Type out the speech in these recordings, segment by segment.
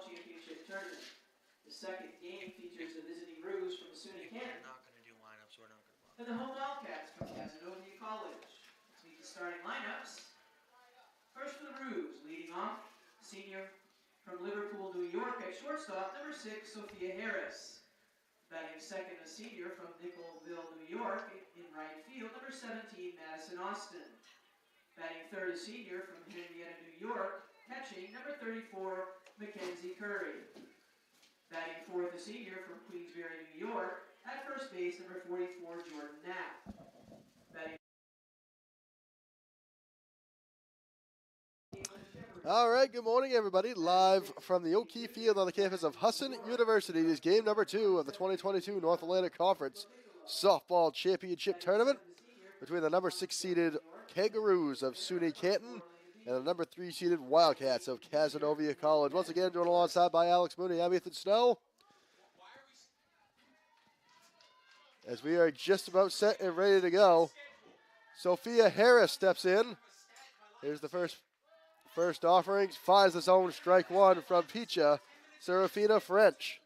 Championship Tournament. The second game features the visiting Roos from SUNY Canton. We're not going to do lineups. We're not going to. And the home Wildcats from Cazenovia College. Let's meet the starting lineups. First for the Roos, leading off, senior from Liverpool, New York at shortstop, number 6, Sophia Harris. Batting second, a senior from Nicholville, New York in right field, number 17, Madison Austin. Batting third, a senior from Henrietta, New York, catching number 34, Mackenzie Curry. Batting fourth, a senior from Queensbury, New York, at first base, number 44, Jordan Knapp. Batting. All right, good morning, everybody. Live from the O'Keefe Field on the campus of Husson University. It is game number 2 of the 2022 North Atlantic Conference Softball Championship Tournament between the number 6 seeded Kangaroos of SUNY Canton and the number 3 seeded Wildcats of Cazenovia College. Once again, joined alongside by Alex Mooney. I'm Ethan Snow. As we are just about set and ready to go, Sophia Harris steps in. Here's the first offering, finds the zone, strike one from Picha, Serafina French.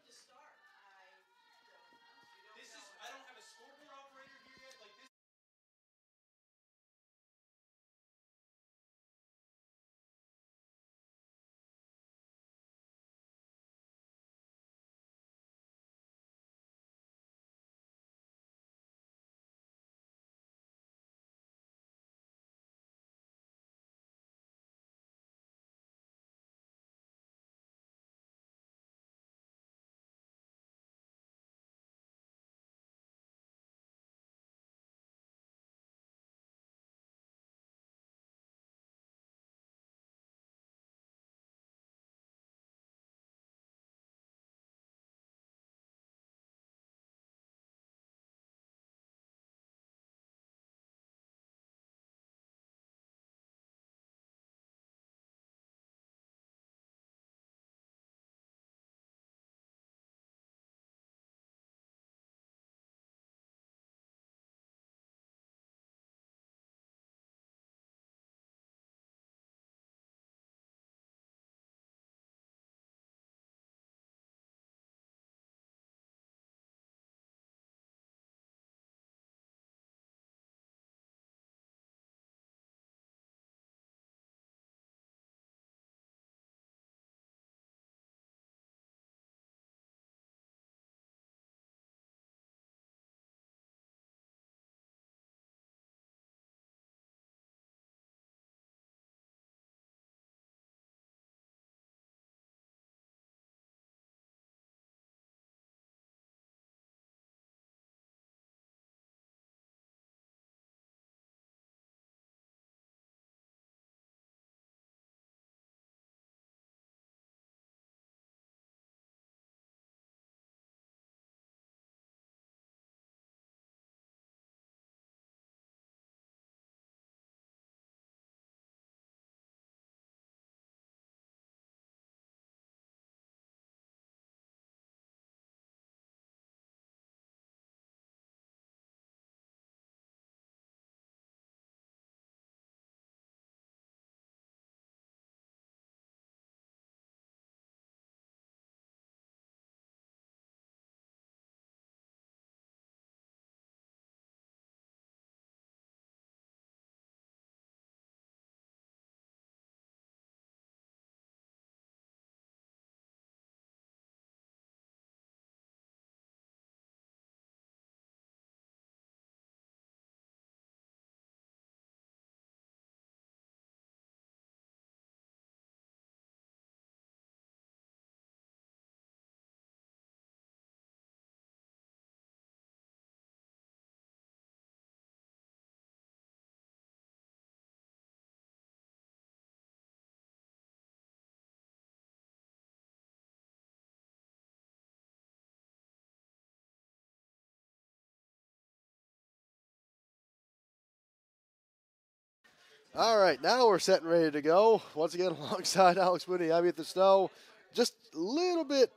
All right, now we're set and ready to go. Once again, alongside Alex Mooney, I'm Ethan Snow. Just a little bit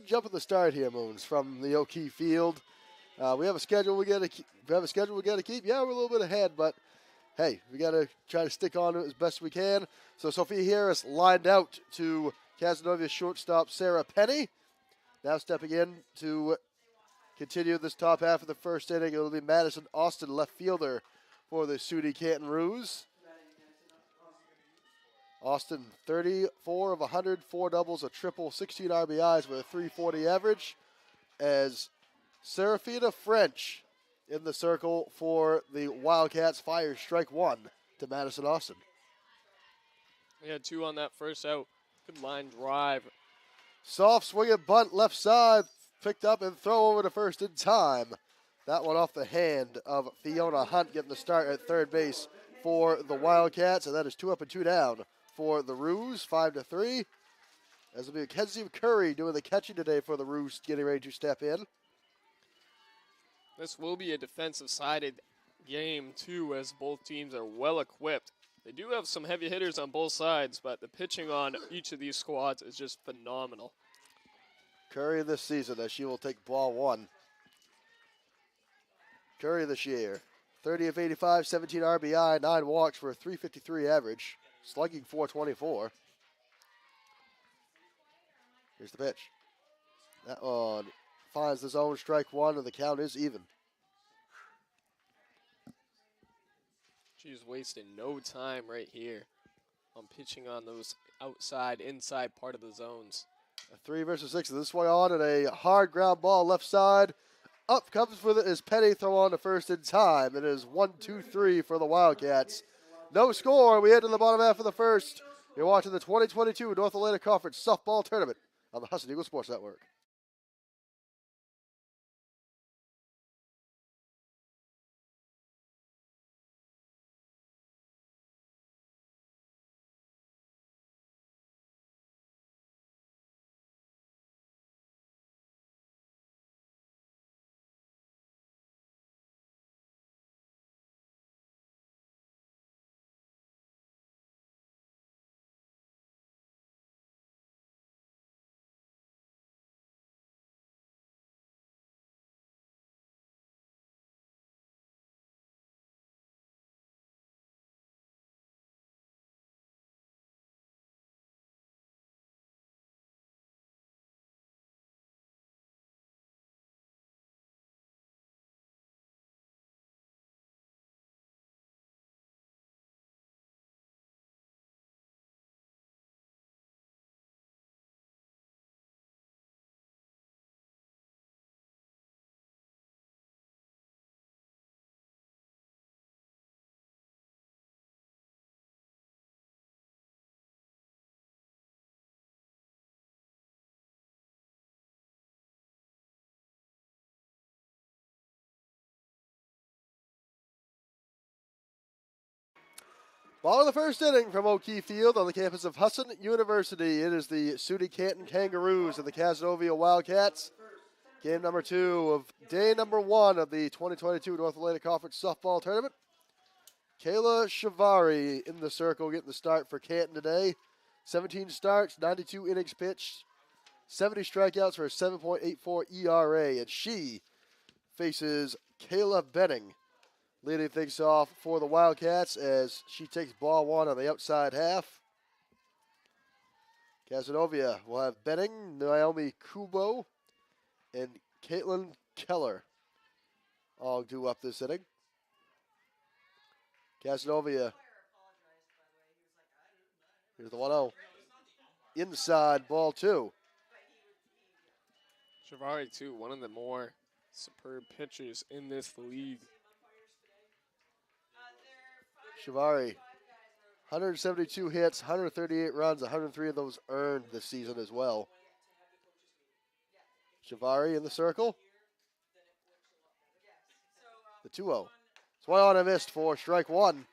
jump at the start here, Moons, from the O'Keefe Field. We have a schedule we got to keep. Yeah, we're a little bit ahead, but hey, we got to try to stick on to it as best we can. So Sophia Harris lined out to Cazenovia shortstop Sarah Penny. Now stepping in to continue this top half of the first inning, it'll be Madison Austin, left fielder for the SUNY Canton Roos. Austin, 34 of 100, 4 doubles, a triple, 16 RBIs with a 340 average. As Serafina French in the circle for the Wildcats fires strike one to Madison Austin. We had 2 on that first out. Good line drive. Soft swinging bunt left side, picked up and throw over to first in time. That one off the hand of Fiona Hunt getting the start at third base for the Wildcats, and that is 2 up and 2 down for the Roos, 5-3. As it'll be Mackenzie Curry doing the catching today for the Roos, getting ready to step in. This will be a defensive-sided game, too, as both teams are well-equipped. They do have some heavy hitters on both sides, but the pitching on each of these squads is just phenomenal. Curry this season, as she will take ball one. Curry this year, 30 of 85, 17 RBI, 9 walks for a 353 average, slugging 424. Here's the pitch. That one finds the zone, strike one, and the count is even. She's wasting no time right here on pitching on those outside, inside part of the zones. A 3 versus 6. This one on, and a hard ground ball left side. Up comes with it is Penny, throw on to first in time. It is 1-2-3 for the Wildcats. No score. We head to the bottom half of the first. You're watching the 2022 North Atlantic Conference Softball Tournament on the Husson Eagles Sports Network. Ball of the first inning from O'Keefe Field on the campus of Husson University. It is the SUNY Canton Kangaroos and the Cazenovia Wildcats. Game number 2 of day number 1 of the 2022 North Atlantic Conference Softball Tournament. Kayla Shivari in the circle getting the start for Canton today. 17 starts, 92 innings pitched, 70 strikeouts for a 7.84 ERA. And she faces Kayla Benning, leading things off for the Wildcats as she takes ball one on the outside half. Cazenovia will have Benning, Naomi Kubo, and Caitlin Keller all due up this inning. Cazenovia. Here's the 1-0. Inside, ball 2. Shivari, too, one of the more superb pitchers in this league. Shivari, 172 hits, 138 runs, 103 of those earned this season as well. Shivari in the circle. The 2-0. Swung on and missed for strike one.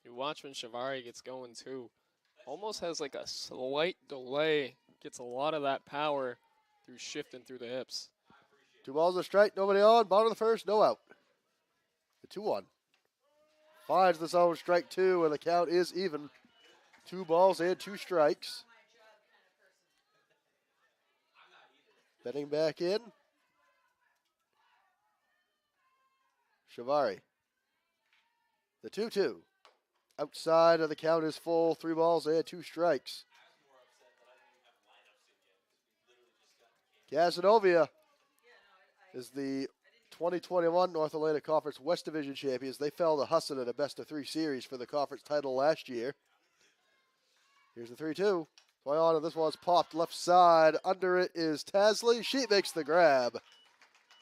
You watch when Shivari gets going, too. Almost has like a slight delay. Gets a lot of that power through shifting through the hips. 2 balls a strike, nobody on. Bottom of the first, no out. The 2-1. Finds the zone, strike 2, and the count is even. 2 balls and 2 strikes. Betting back in. Shivari. The 2-2. outside, and the count is full. 3 balls and 2 strikes. Cazenovia is the 2021 North Atlantic Conference West Division champions. They fell to Husson in a best-of-3 series for the conference title last year. Here's the 3-2. Play on, and this one's popped left side. Under it is Tasley. She makes the grab.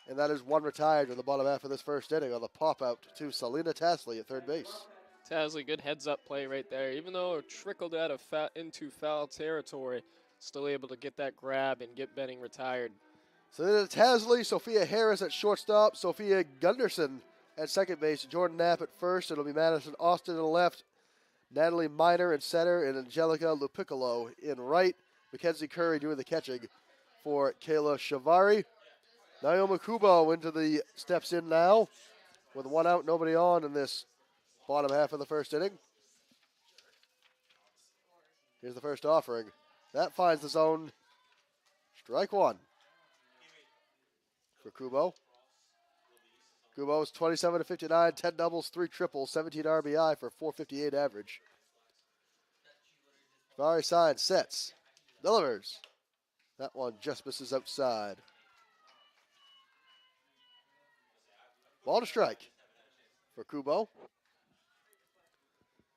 And that is 1 retired in the bottom half of this first inning on the pop-out to Selena Tasley at third base. Tasley, good heads-up play right there. Even though it trickled out of into foul territory, still able to get that grab and get Benning retired. So then Tasley, Sophia Harris at shortstop, Sophia Gunderson at second base, Jordan Knapp at first. It'll be Madison Austin in the left, Natalie Miner in center, and Angelica Lupicolo in right. Mackenzie Curry doing the catching for Kayla Shavari. Naomi Kubo into the steps in now with 1 out, nobody on in this bottom half of the first inning. Here's the first offering. That finds the zone. Strike 1 for Kubo. Kubo's 27 to 59, 10 doubles, 3 triples, 17 RBI for 458 average. Shavari side sets, delivers. That one just misses outside. Ball to strike for Kubo.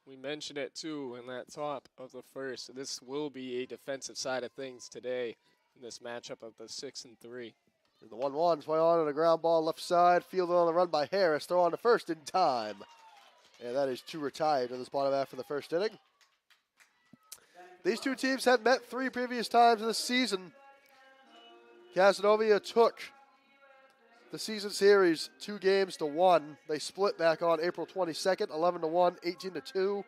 We mentioned it too in that top of the first. This will be a defensive side of things today in this matchup of the 6 and 3. And the 1-1 play on and a ground ball left side, fielded on the run by Harris. Throw on to first in time. And that is 2 retired in this bottom half of the first inning. These two teams have met 3 previous times this season. Cazenovia took the season series 2 games to 1. They split back on April 22nd, 11-1, 18-2.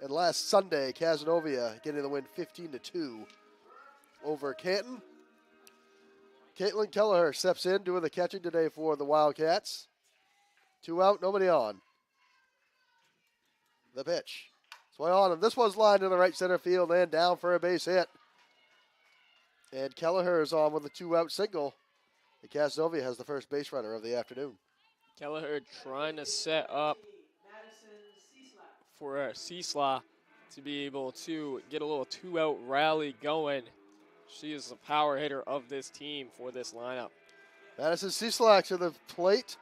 And last Sunday, Cazenovia getting the win 15-2 over Canton. Caitlin Kelleher steps in, doing the catching today for the Wildcats. 2 out, nobody on. The pitch. Swing on, and this one's lined in the right center field and down for a base hit. And Kelleher is on with a 2-out single. And Cazenovia has the first base runner of the afternoon. Kelleher trying to set up for Cesla to be able to get a little 2-out rally going. She is the power hitter of this team for this lineup. Madison Cieslak to the plate.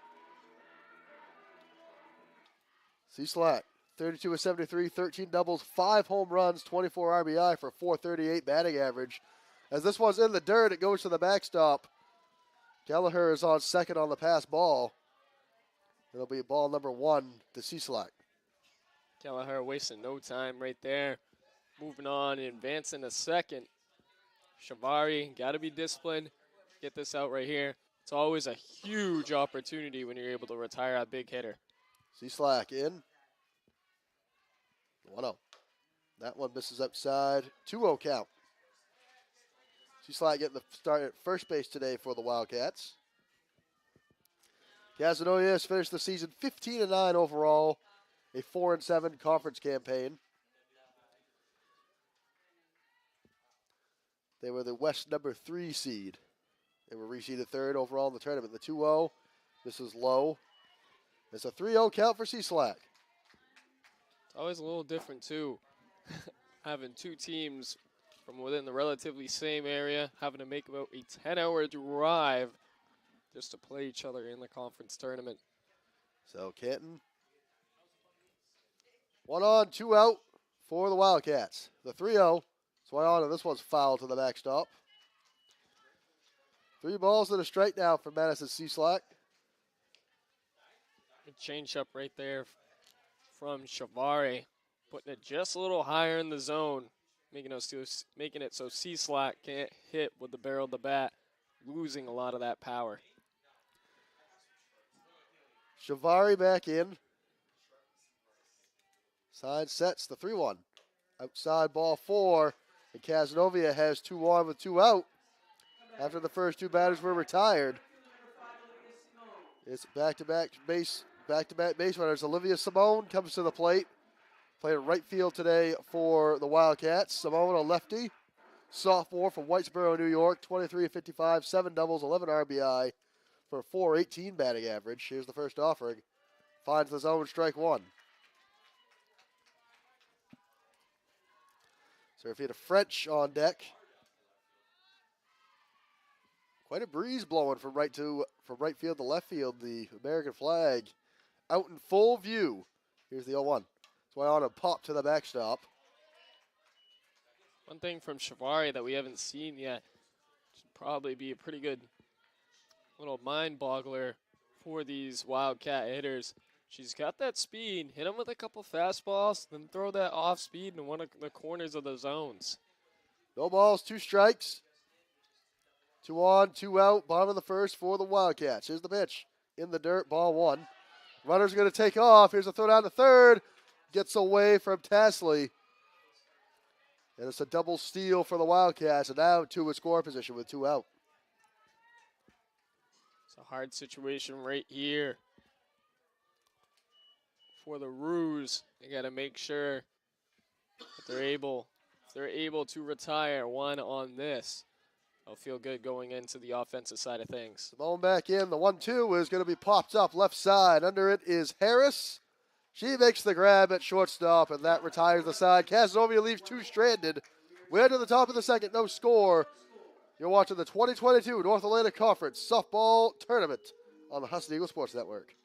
Cieslak, 32 of 73, 13 doubles, 5 home runs, 24 RBI for 438 batting average. As this one's in the dirt, it goes to the backstop. Kelleher is on second on the pass ball. It'll be ball number 1 to Cieslak. Kelleher wasting no time right there. Moving on and advancing to second. Shavari, got to be disciplined. Get this out right here. It's always a huge opportunity when you're able to retire a big hitter. Cieslak in. 1-0. That one misses outside. 2-0 count. Cieslak getting the start at first base today for the Wildcats. Cazenovia has finished the season 15-9 overall, a 4-7 conference campaign. They were the West number 3 seed. They were reseeded 3rd overall in the tournament. The 2-0, this is low. It's a 3-0 count for Cieslak. It's always a little different too, having 2 teams from within the relatively same area, having to make about a 10-hour drive just to play each other in the conference tournament. So Canton, 1 on, 2 out for the Wildcats. The 3-0, swung on, and this one's fouled to the backstop. 3 balls and a strike now for Madison Cieslak. Good change up right there from Shavari, putting it just a little higher in the zone, making it so Cieslak can't hit with the barrel of the bat, losing a lot of that power. Shavari back in. Side sets the 3-1. Outside ball 4. And Cazenovia has 2 on with 2 out. After the first 2 batters were retired. It's back-to-back base runners. Olivia Simone comes to the plate. Playing right field today for the Wildcats. Simone, a lefty. Sophomore from Whitesboro, New York. 23 of 55, 7 doubles, 11 RBI for 418 batting average. Here's the first offering. Finds the zone, strike 1. Serafina French on deck. Quite a breeze blowing from right field to left field. The American flag out in full view. Here's the 0-1. So I ought to pop to the backstop. One thing from Shivari that we haven't seen yet, should probably be a pretty good little mind boggler for these Wildcat hitters. She's got that speed. Hit them with a couple fastballs, then throw that off speed in one of the corners of the zones. No balls, 2 strikes. 2 on, 2 out, bottom of the first for the Wildcats. Here's the pitch. In the dirt, ball 1. Runner's going to take off. Here's a throw down to third. Gets away from Tasley. And it's a double steal for the Wildcats. And now to a score position with 2 out. It's a hard situation right here for the Roos. They got to make sure that they're able to retire one on this. They'll feel good going into the offensive side of things. Simone back in. The 1-2 is going to be popped up left side. Under it is Harris. She makes the grab at shortstop, and that retires the side. Cazenovia leaves 2 stranded. We're to the top of the second, no score. You're watching the 2022 North Atlantic Conference Softball Tournament on the Husson Eagles Sports Network.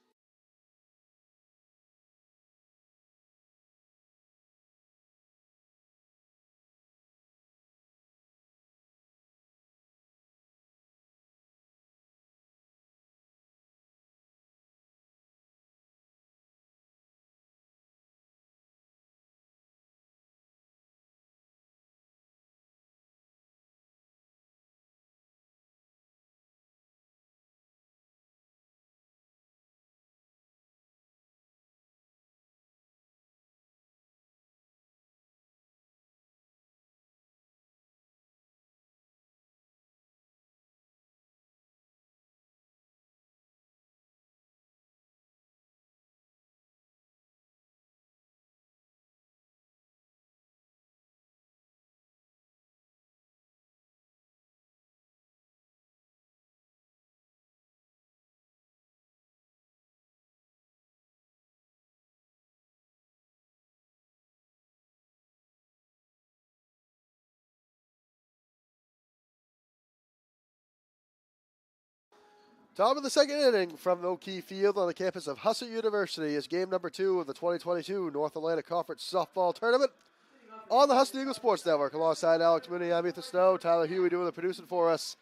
Top of the second inning from O'Keefe Field on the campus of Husson University is game number 2 of the 2022 North Atlantic Conference Softball Tournament on the Husson Eagles Sports Network. Alongside Alex Mooney, I'm Ethan Snow. Tyler Huey doing the producing for us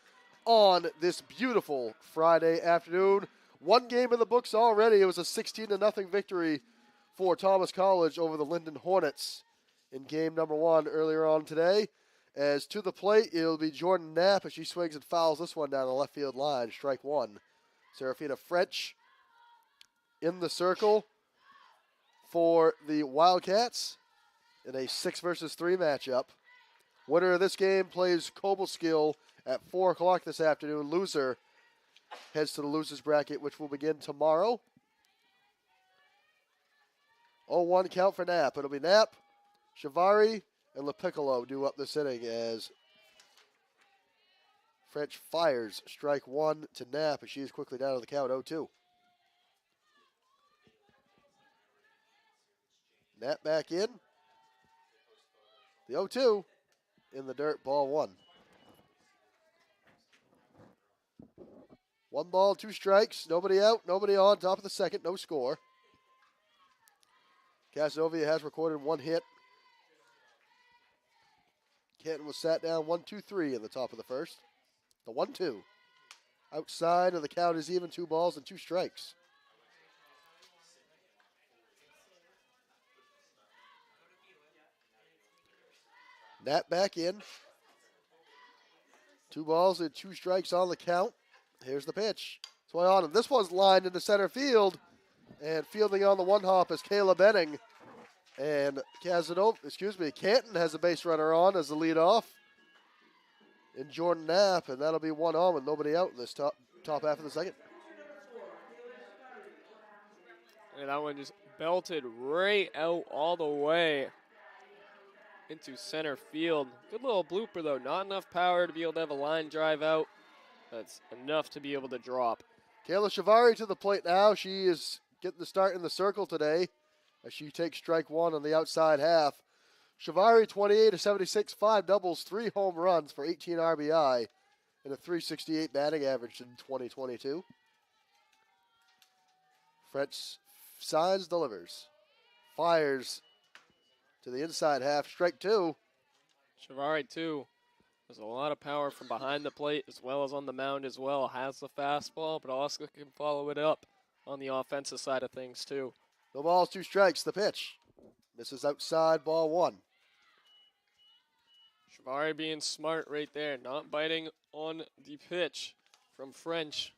on this beautiful Friday afternoon. 1 game in the books already. It was a 16-0 victory for Thomas College over the Linden Hornets in game number 1 earlier on today. As to the plate, it'll be Jordan Knapp as she swings and fouls this one down the left field line. Strike 1. Serafina French in the circle for the Wildcats in a 6 versus 3 matchup. Winner of this game plays Cobleskill at 4 o'clock this afternoon. Loser heads to the losers bracket, which will begin tomorrow. 0-1 count for Knapp. It'll be Knapp, Shivari, and LaPiccolo due up this inning as French fires strike 1 to Knapp as she is quickly down to the count 0-2. Knapp back in. The 0-2 in the dirt, ball 1. 1 ball, 2 strikes, nobody out, nobody on, top of the second, no score. Cazenovia has recorded 1 hit. Canton was sat down 1-2-3 in the top of the first. The 1-2. Outside of the count is even, 2 balls and 2 strikes. Knapp back in. 2 balls and 2 strikes on the count. Here's the pitch. Swing on, and this one's lined into center field. And fielding on the 1-hop is Kayla Benning. And Canton has a base runner on as the leadoff. And Jordan Knapp, and that'll be 1 on with nobody out in this top half of the second. And that one just belted right out all the way into center field. Good little blooper, though. Not enough power to be able to have a line drive out. That's enough to be able to drop. Kayla Shivari to the plate now. She is getting the start in the circle today as she takes strike 1 on the outside half. Shivari, 28 of 76, 5 doubles, 3 home runs for 18 RBI, and a .368 batting average in 2022. French signs, delivers. Fires to the inside half, strike 2. Shivari, too. There's a lot of power from behind the plate as well as on the mound as well. Has the fastball, but also can follow it up on the offensive side of things, too. No balls, 2 strikes, the pitch. Misses outside, ball 1. Shivari being smart right there, not biting on the pitch from French.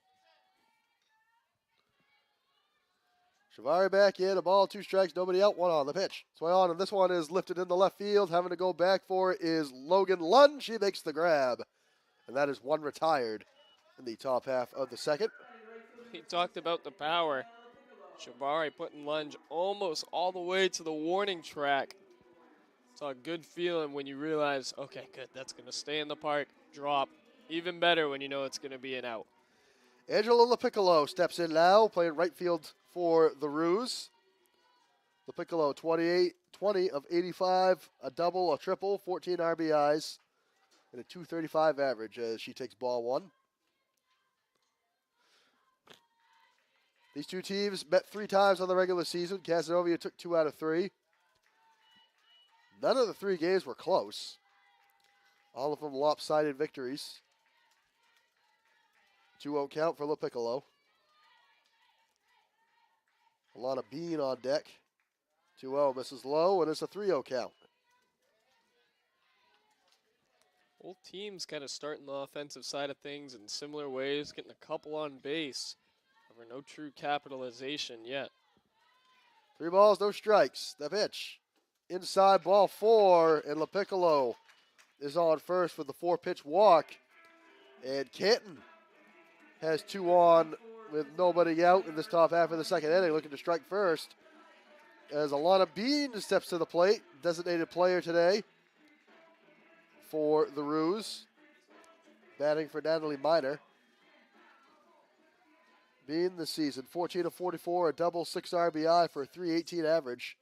Shivari back in, a ball, 2 strikes, nobody out, 1 on the pitch. Swing on, and this one is lifted into left field. Having to go back for it is Logan Lunge. He makes the grab, and that is 1 retired in the top half of the second. He talked about the power. Shivari putting Lunge almost all the way to the warning track. It's a good feeling when you realize, okay, good, that's going to stay in the park, drop. Even better when you know it's going to be an out. Angelo LaPiccolo steps in now, playing right field for the Roos. LaPiccolo, 20 of 85, a double, a triple, 14 RBIs, and a .235 average as she takes ball 1. These two teams met 3 times on the regular season. Cazenovia took 2 out of 3. None of the 3 games were close. All of them lopsided victories. 2-0 count for LaPiccolo. Alana Bean on deck. 2-0 misses low, and it's a 3-0 count. Both teams kind of starting the offensive side of things in similar ways, getting a couple on base. However, no true capitalization yet. 3 balls, no strikes. The pitch. Inside, ball 4, and LaPiccolo is on first with the 4-pitch walk. And Canton has 2 on with nobody out in this top half of the second inning, looking to strike first. As Alana Bean steps to the plate, designated player today for the Roos, batting for Natalie Miner. Bean this season, 14 of 44, a double, 6 RBI for a .318 average.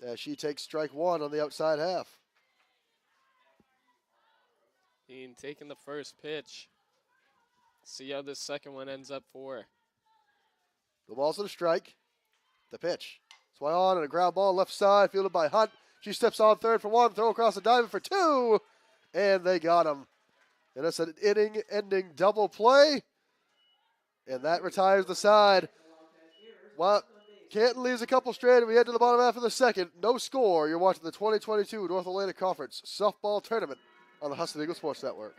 As she takes strike 1 on the outside half. Bean taking the first pitch. See how this second one ends up for her. The ball's to the strike. The pitch. Swung on and a ground ball left side, fielded by Hunt. She steps on third for 1, throw across the diamond for 2, and they got him. And it's an inning-ending double play, and that retires the side. Well, Canton leaves a couple straight, and we head to the bottom half of the second. No score. You're watching the 2022 North Atlantic Conference Softball Tournament on the Husson Eagles Sports Network.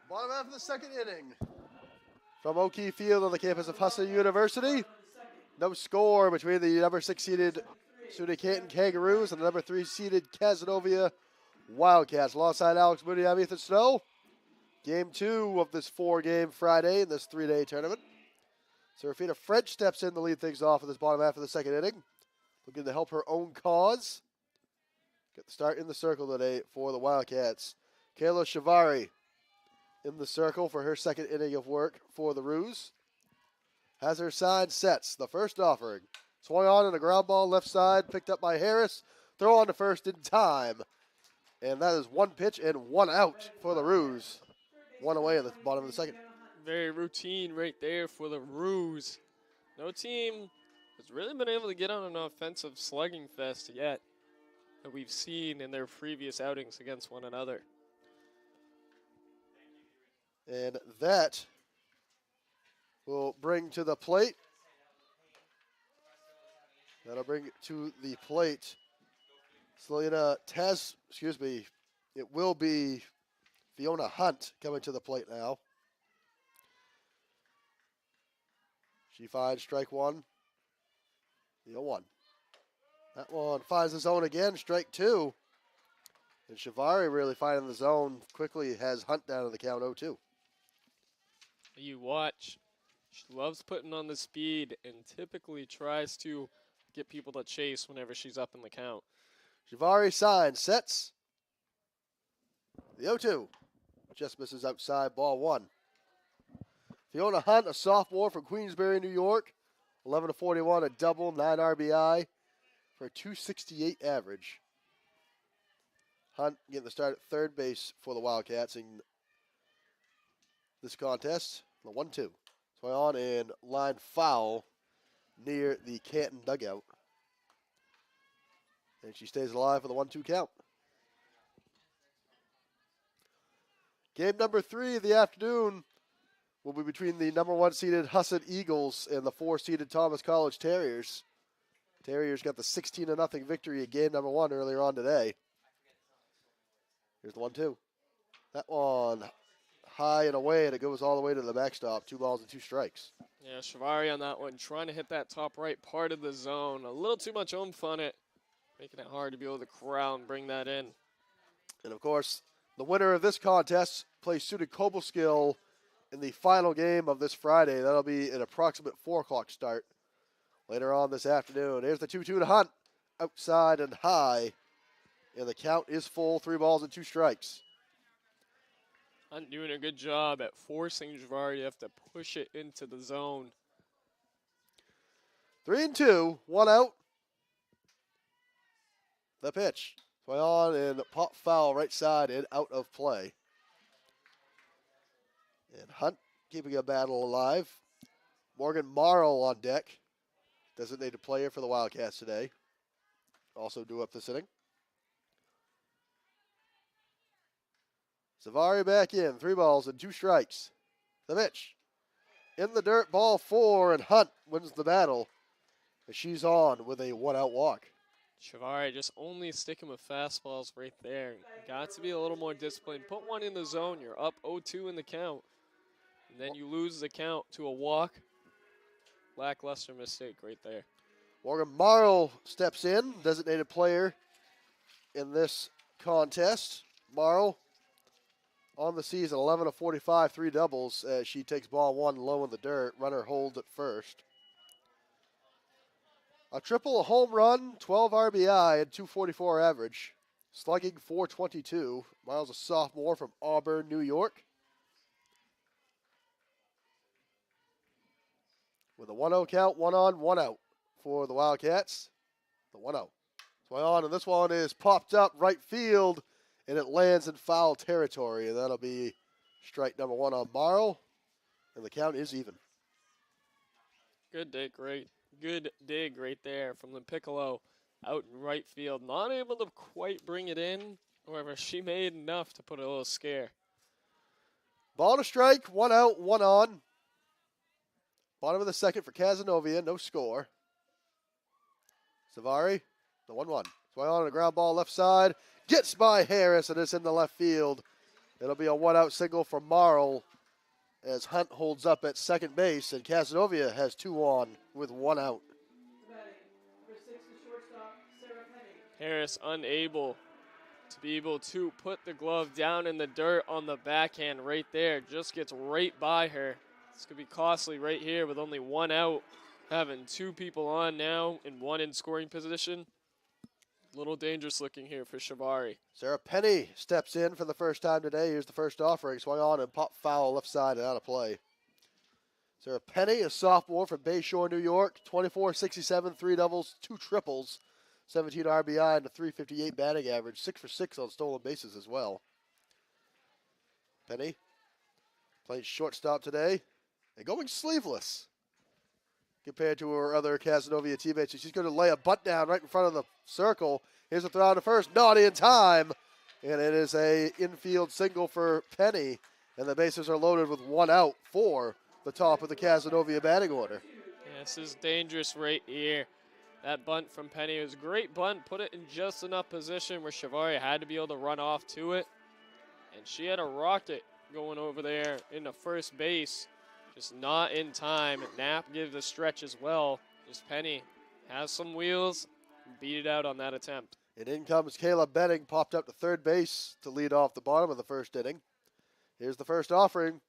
Bottom half of the second inning. From O'Keefe Field on the campus of Husson University. No score between the number 6 seeded SUNY Canton Kangaroos and the number 3 seeded Cazenovia Wildcats. Alongside Alex Mooney, I'm Ethan Snow. Game 2 of this 4-game Friday in this 3-day tournament. Serafina French steps in to lead things off in this bottom half of the second inning. Looking to help her own cause. Get the start in the circle today for the Wildcats. Kayla Shivari in the circle for her second inning of work for the Roos. Has her side sets. The first offering. Swung on and a ground ball left side, picked up by Harris. throw on to first in time. And that is one pitch and one out for the Roos. One away at the bottom of the second. Very routine right there for the Roos. No team has really been able to get on an offensive slugging fest yet that we've seen in their previous outings against one another. And that will bring to the plate. That'll bring to the plate it will be Fiona Hunt coming to the plate now. She finds strike one. The 0-1. That one finds the zone again, strike two. And Shivari really finding the zone quickly has Hunt down to the count 0-2. You watch. She loves putting on the speed and typically tries to get people to chase whenever she's up in the count. Shivari signs, sets. The 0-2. Just misses outside, ball one. Fiona Hunt, a sophomore from Queensbury, New York. 11-41, a double, 9 RBI for a 268 average. Hunt getting the start at third base for the Wildcats in this contest. The 1-2. Swing on and line foul near the Canton dugout. And she stays alive for the 1-2 count. Game number 3 of the afternoon will be between the number 1 seeded Husson Eagles and the 4 seeded Thomas College Terriers. Terriers got the 16-0 victory at game number 1 earlier on today. Here's the 1-2. That one high and away, and it goes all the way to the backstop. 2 balls and 2 strikes. Yeah, Shivari on that one, trying to hit that top right part of the zone. A little too much oomph on it, making it hard to be able to corral and bring that in. And, of course, the winner of this contest plays suited Cobleskill in the final game of this Friday. That'll be an approximate 4 o'clock start later on this afternoon. Here's the 2-2 to Hunt. Outside and high. And the count is full. 3 balls and 2 strikes. Hunt doing a good job at forcing Shivari to have to push it into the zone. 3-2. 1 out. The pitch. Swing on and pop foul right side and out of play. And Hunt keeping a battle alive. Morgan Morrow on deck. Designated player for the Wildcats today. Also due up this inning. Shivari back in. 3 balls and 2 strikes. The pitch. In the dirt, ball 4, and Hunt wins the battle. And she's on with a 1-out walk. Shivari just only sticking with fastballs right there. Got to be a little more disciplined. Put one in the zone. You're up 0-2 in the count. And then you lose the count to a walk. Lackluster mistake right there. Morgan Morrow steps in, designated player in this contest. Morrow on the season, 11-45, 3 doubles as she takes ball 1 low in the dirt. Runner holds at first. A triple, a home run, 12 RBI, and 244 average. Slugging 422. Miles, a sophomore from Auburn, New York. With a 1-0 count, 1 on, 1 out for the Wildcats. The 1-0. Swing on, and this one is popped up right field, and it lands in foul territory, and that'll be strike number 1 on Morrow, and the count is even. Good dig, good dig right there from the Piccolo out in right field. Not able to quite bring it in. However, she made enough to put a little scare. Ball to strike, 1 out, 1 on. Bottom of the second for Cazenovia, no score. Shivari, the 1-1. Swing on a ground ball left side. Gets by Harris, and it's in the left field. It'll be a 1-out single for Morrow as Hunt holds up at second base, and Cazenovia has 2 on with 1 out. Harris unable to be able to put the glove down in the dirt on the backhand right there. Just gets right by her. This could be costly right here with only 1 out. Having 2 people on now and 1 in scoring position. A little dangerous looking here for Shivari. Sarah Penny steps in for the first time today. Here's the first offering. Swung on and pop foul left side and out of play. Sarah Penny, a sophomore from Bayshore, New York. 24-67, 3 doubles, 2 triples. 17 RBI and a 358 batting average, 6 for 6 on stolen bases as well. Penny playing shortstop today and going sleeveless compared to her other Cazenovia teammates. She's going to lay a butt down right in front of the circle. Here's a throw out to first, naughty in time, and it is a infield single for Penny, and the bases are loaded with 1 out for the top of the Cazenovia batting order. Yeah, this is dangerous right here. That bunt from Penny was a great bunt, put it in just enough position where Shivari had to be able to run off to it, and she had a rocket going over there into first base, just not in time. Knapp gives a stretch as well. Just Penny has some wheels, beat it out on that attempt. And in comes Kayla Benning, popped up to third base to lead off the bottom of the first inning. Here's the first offering,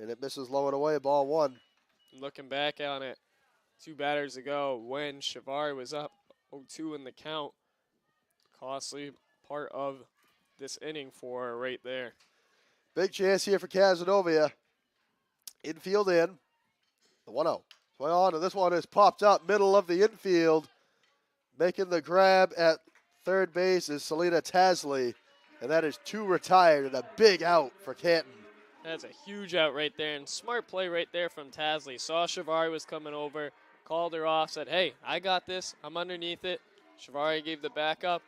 and it misses low and away, ball 1. Looking back on it, 2 batters ago when Shivari was up 0-2 in the count, costly part of this inning for her right there. Big chance here for Cazenovia. Infield in. The 1-0. Swing on, and this one is popped up middle of the infield. Making the grab at third base is Selena Tasley, and that is 2 retired and a big out for Canton. That's a huge out right there, and smart play right there from Tasley. Saw Shivari was coming over, called her off, said, hey, I got this, I'm underneath it. Shivari gave the backup,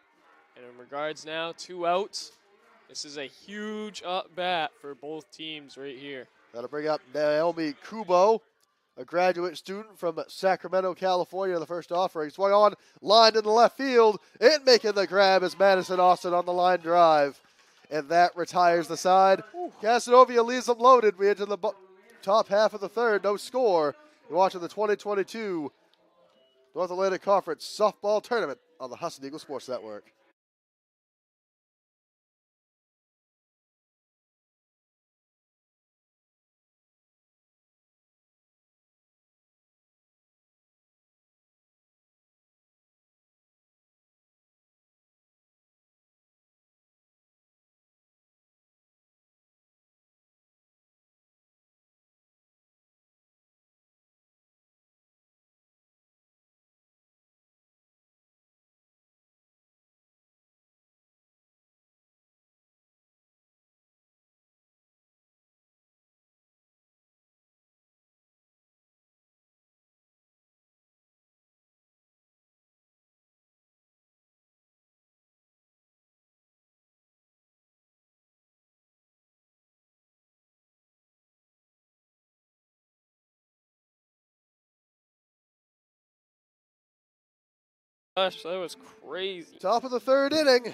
and in regards now, 2 outs. This is a huge at-bat for both teams right here. That'll bring up Naomi Kubo, a graduate student from Sacramento, California, the first offering. Swung on, lined in the left field, and making the grab is Madison Austin on the line drive. And that retires the side. Cazenovia leaves them loaded. We enter the top half of the third, no score. You're watching the 2022 North Atlantic Conference Softball Tournament on the Husson Eagles Sports Network. Gosh, that was crazy. Top of the third inning.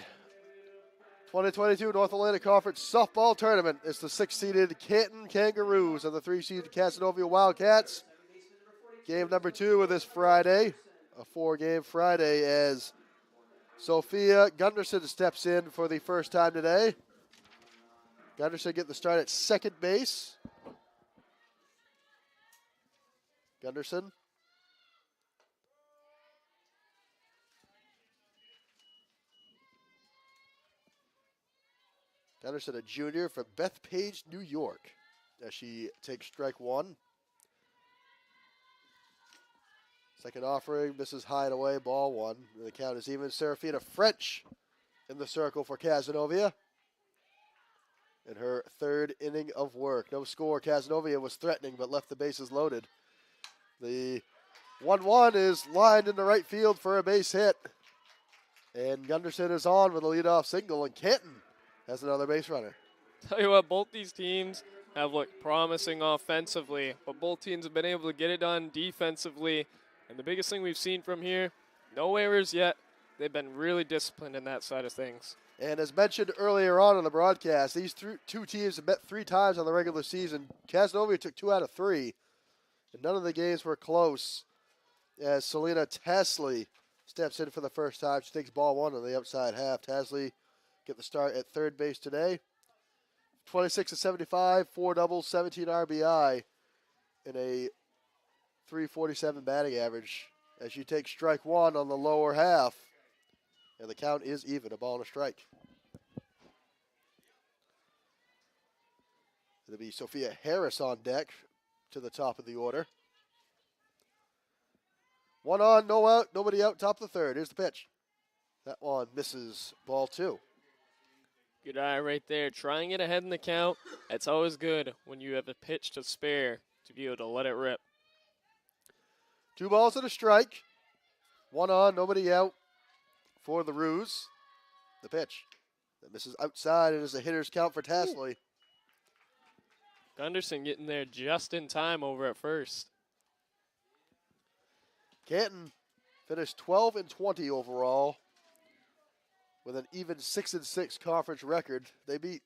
2022 North Atlantic Conference Softball Tournament. It's the 6-seeded Canton Kangaroos and the 3-seeded Cazenovia Wildcats. Game number 2 of this Friday. A 4-game Friday as Sophia Gunderson steps in for the first time today. Gunderson getting the start at second base. Gunderson. Gunderson, a junior from Bethpage, New York, as she takes strike 1. Second offering, misses high and away, ball 1. And the count is even. Serafina French in the circle for Cazenovia in her third inning of work. No score. Cazenovia was threatening but left the bases loaded. The 1-1 is lined in the right field for a base hit. And Gunderson is on with a leadoff single, and Canton has another base runner. Tell you what, both these teams have looked promising offensively, but both teams have been able to get it done defensively. And the biggest thing we've seen from here, no errors yet. They've been really disciplined in that side of things. And as mentioned earlier on in the broadcast, these two teams have met 3 times on the regular season. Cazenovia took 2 out of 3, and none of the games were close. As Selena Tasley steps in for the first time, she takes ball 1 on the outside half. Tasley get the start at third base today. 26 of 75, 4 doubles, 17 RBI, and a 347 batting average as she takes strike 1 on the lower half. And the count is even, a ball and a strike. It'll be Sophia Harris on deck to the top of the order. 1 on, no out, nobody out, top of the third. Here's the pitch. That one misses ball 2. Good eye right there. Try and get ahead in the count. It's always good when you have a pitch to spare to be able to let it rip. 2 balls and a strike. 1 on, nobody out for the Ruse. The pitch. That misses outside. It is a hitter's count for Tasley. Gunderson getting there just in time over at first. Canton finished 12-20 overall with an even 6-6 conference record. They beat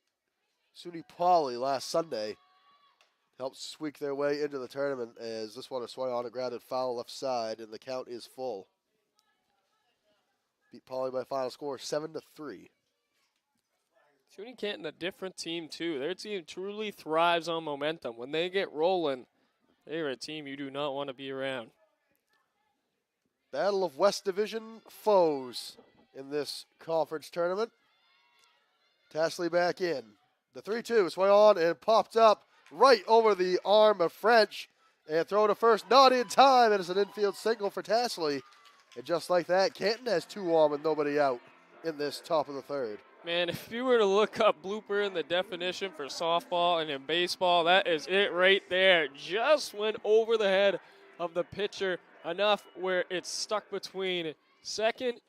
SUNY Poly last Sunday. Helped squeak their way into the tournament as this one is swung on a grounded foul left side, and the count is full. Beat Poly by final score 7-3. SUNY Canton, a different team too. Their team truly thrives on momentum. When they get rolling, they're a team you do not want to be around. Battle of West Division foes in this conference tournament. Tasley back in. The 3-2 swung on and popped up right over the arm of French and throw to first, not in time, and it's an infield single for Tasley. And just like that, Canton has 2 on with nobody out in this top of the 3rd. Man, if you were to look up blooper in the definition for softball and in baseball, that is it right there. Just went over the head of the pitcher enough where it's stuck between second,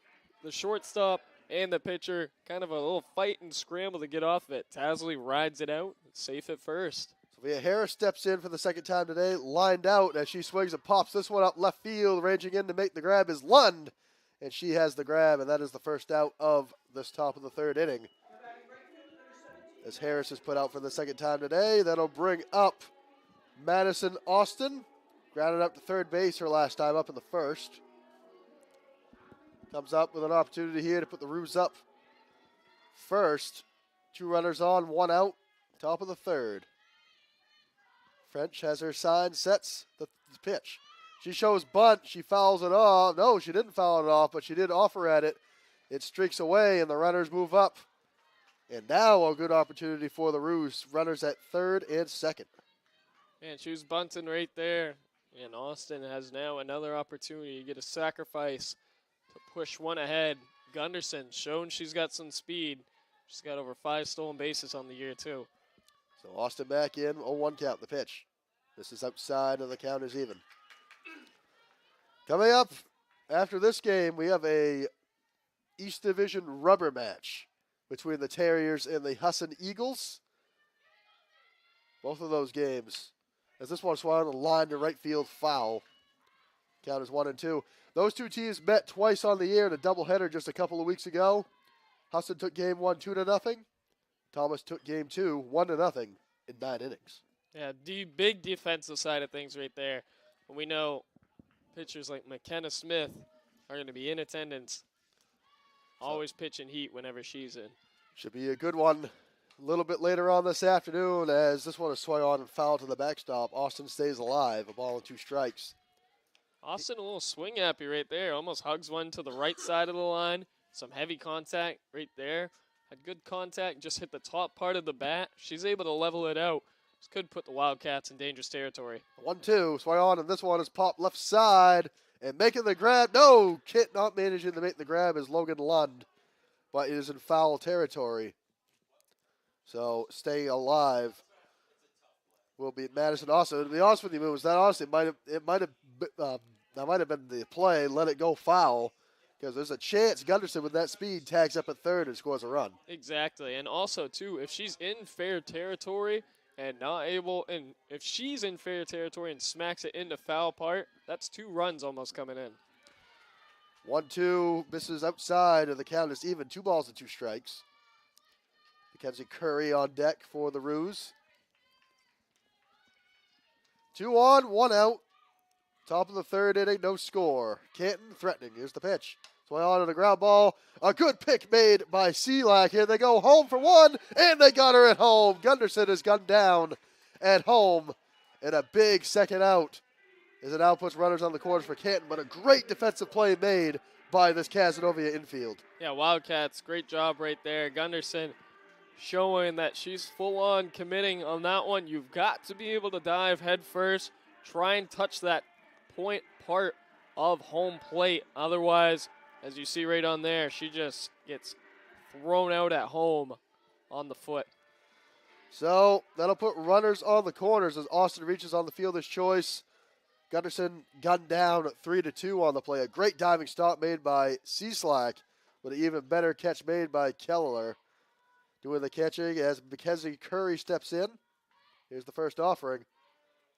the shortstop, and the pitcher. Kind of a little fight and scramble to get off of it. Tasley rides it out, safe at first. Sophia Harris steps in for the second time today, lined out as she swings and pops this one up left field. Ranging in to make the grab is Lund, and she has the grab, and that is the first out of this top of the 3rd inning. As Harris is put out for the second time today, that'll bring up Madison Austin. Grounded up to third base her last time up in the 1st. Comes up with an opportunity here to put the Ruse up first. 2 runners on, 1 out, top of the 3rd. French has her sign, sets the pitch. She shows bunt, she fouls it off. No, she didn't foul it off, but she did offer at it. It streaks away, and the runners move up. And now a good opportunity for the Ruse. Runners at 3rd and 2nd. Man, she was bunting right there. And Austin has now another opportunity to get a sacrifice to push one ahead. Gunderson shown she's got some speed. She's got over 5 stolen bases on the year, too. So Austin back in, 0-1 count, the pitch. This is outside, and the count is even. Coming up after this game, we have a East Division rubber match between the Terriers and the Husson Eagles. Both of those games, as this one swung on the line to right field foul. Count is 1-2. Those 2 teams met twice on the year in a doubleheader just a couple of weeks ago. Husson took game 1 2-0. Thomas took game 2 1-0 in 9 innings. Yeah, the big defensive side of things right there. And we know pitchers like McKenna Smith are going to be in attendance, always pitching heat whenever she's in. Should be a good one a little bit later on this afternoon as this one is swung on and fouled to the backstop. Austin stays alive, a ball and 2 strikes. Austin a little swing happy right there, almost hugs one to the right side of the line. Some heavy contact right there. Had good contact, just hit the top part of the bat. She's able to level it out. This could put the Wildcats in dangerous territory. 1-2, swung on, and this one is popped left side and making the grab. No, Kit not managing to make the grab is Logan Lund, but it is in foul territory. So staying alive will be Madison Austin. To be honest with you, Moons, that honestly that might have been the play. Let it go foul. Because there's a chance Gunderson with that speed tags up at 3rd and scores a run. Exactly. And also, too, if she's in fair territory and not able, and if she's in fair territory and smacks it into foul part, that's 2 runs almost coming in. 1-2, misses outside, and the count is even. 2 balls and 2 strikes. Mackenzie Curry on deck for the Ruse. 2 on, 1 out. Top of the 3rd inning, no score. Canton threatening. Here's the pitch. Swing on to the ground ball. A good pick made by Selak. Here they go home for 1, and they got her at home. Gunderson is gunned down at home, and a big second out as it now puts runners on the corners for Canton, but a great defensive play made by this Cazenovia infield. Yeah, Wildcats, great job right there. Gunderson showing that she's full-on committing on that one. You've got to be able to dive head first, try and touch that point part of home plate. Otherwise, As you see right on there, she just gets thrown out at home on the foot. So that'll put runners on the corners as Austin reaches on the fielder's choice. Gunderson gunned down 3-2 on the play. A great diving stop made by Cieslak, but an even better catch made by Keller. Doing the catching as Mackenzie Curry steps in. Here's the first offering.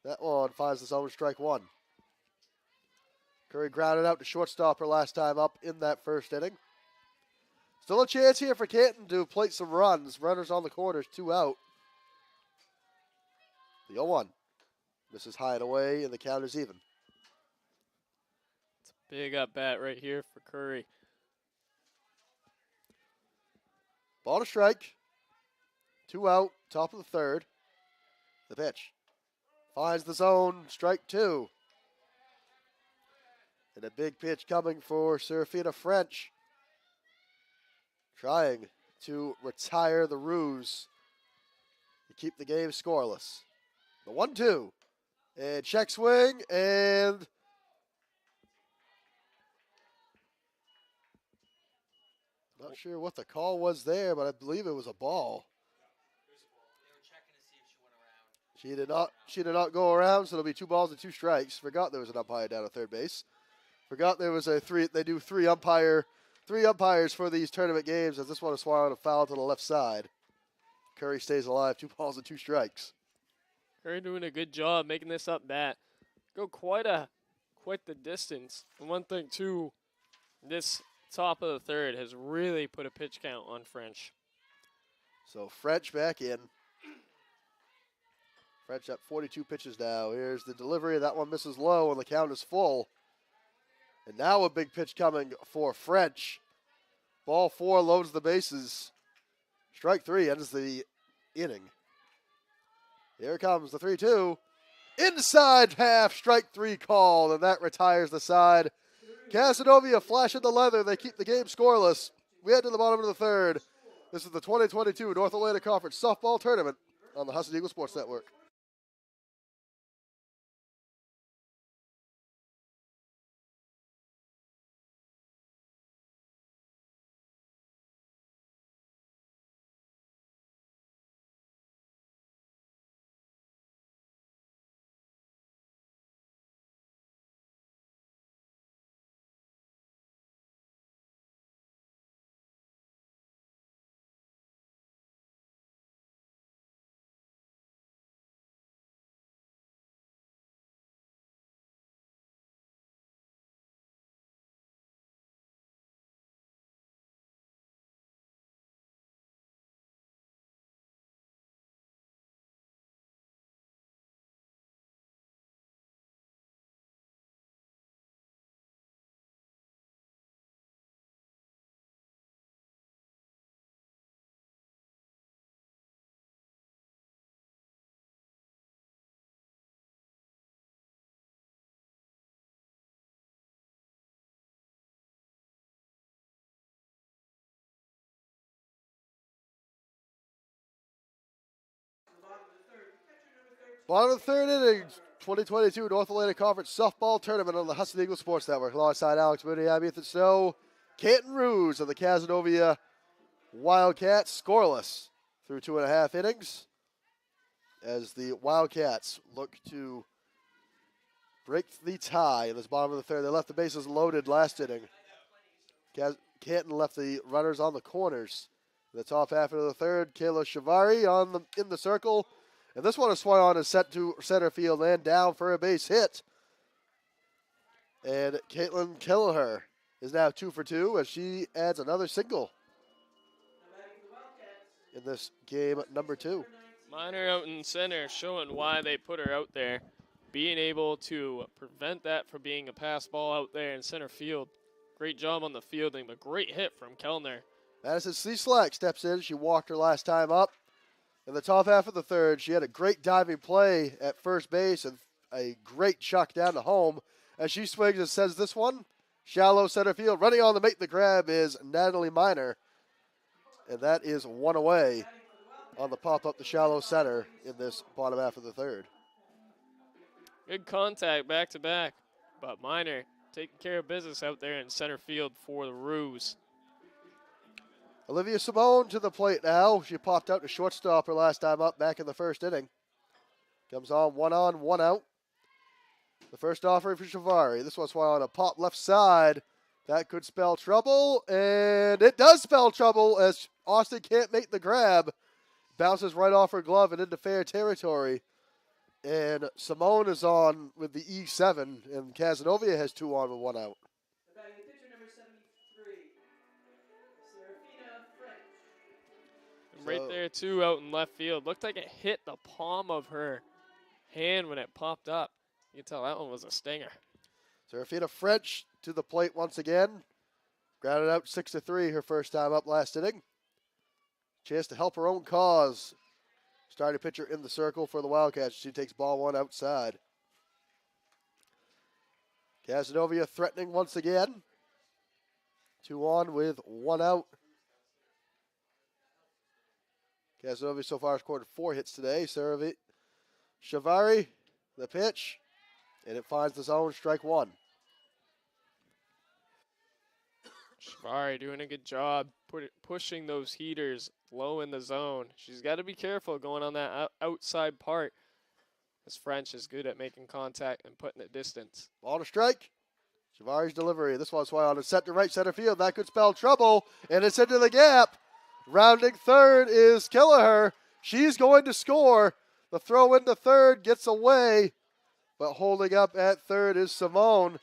That one finds the zone, strike one. Curry grounded out to shortstop her last time up in that first inning. Still a chance here for Canton to plate some runs. Runners on the corners, 2 out. The 0-1. This is high and away, and the count is even. It's a big up bat right here for Curry. Ball to strike. 2 out, top of the third. The pitch. Finds the zone, strike 2. And a big pitch coming for Serafina French. Trying to retire the ruse to keep the game scoreless. The 1-2. And check swing, and not sure what the call was there, but I believe it was a ball. She did not go around, so it'll be 2 balls and 2 strikes. Forgot there was an umpire down at third base. Forgot there was they do three umpires for these tournament games, as this one is swung on a foul to the left side. Curry stays alive, 2 balls and 2 strikes. Curry doing a good job making this up bat. Go quite the distance. And one thing too, this top of the third has really put a pitch count on French. So French back in. French up 42 pitches now. Here's the delivery. That one misses low, and the count is full. And now a big pitch coming for French. Ball 4 loads the bases. Strike 3 ends the inning. Here comes the 3-2. Inside half, strike 3 called, and that retires the side. Cazenovia flashing the leather. They keep the game scoreless. We head to the bottom of the third. This is the 2022 North Atlantic Conference Softball Tournament on the Husson Eagles Sports Network. Bottom of the third inning, 2022 North Atlantic Conference Softball Tournament on the Husson Eagles Sports Network. Alongside Alex Mooney, I'm Ethan Snow. Canton Rouge of the Cazenovia Wildcats scoreless through 2.5 innings as the Wildcats look to break the tie in this bottom of the third. They left the bases loaded last inning. Canton left the runners on the corners. In the top half of the third, Kayla Shivari in the circle. And this one is swung on and set to center field and down for a base hit. And Caitlin Kelleher is now 2 for 2 as she adds another single in this game number 2. Miner out in center, showing why they put her out there. Being able to prevent that from being a pass ball out there in center field. Great job on the fielding, but great hit from Kellner. Madison Cieslak steps in. She walked her last time up. In the top half of the third, she had a great diving play at first base and a great chuck down to home. As she swings and sends this one, shallow center field. Running on to make the grab is Natalie Miner. And that is 1 away on the pop up to shallow center in this bottom half of the third. Good contact back to back, but Miner taking care of business out there in center field for the Roos. Olivia Simone to the plate now. She popped out to shortstop her last time up back in the first inning. Comes on, one out. The first offering for Shivari. This one's on a pop left side. That could spell trouble, and it does spell trouble as Austin can't make the grab. Bounces right off her glove and into fair territory. And Simone is on with the E7, and Cazenovia has 2 on with 1 out. The batting pitcher, number 73, Serafina French. And right there, too, out in left field. Looked like it hit the palm of her hand when it popped up. You can tell that one was a stinger. Serafina French to the plate once again. Grounded out 6-3 her first time up last inning. Chance to help her own cause. Starting pitcher in the circle for the Wildcats. She takes ball 1 outside. Cazenovia threatening once again. 2 on with 1 out. Cazenovia so far has scored 4 hits today. Shivari, the pitch, and it finds the zone, strike 1. Shivari doing a good job pushing those heaters low in the zone. She's got to be careful going on that outside part, as French is good at making contact and putting it distance. Ball to strike. Shivari's delivery. This one's on and set to right center field. That could spell trouble, and it's into the gap. Rounding third is Kelleher. She's going to score. The throw into third gets away, but holding up at third is Simone.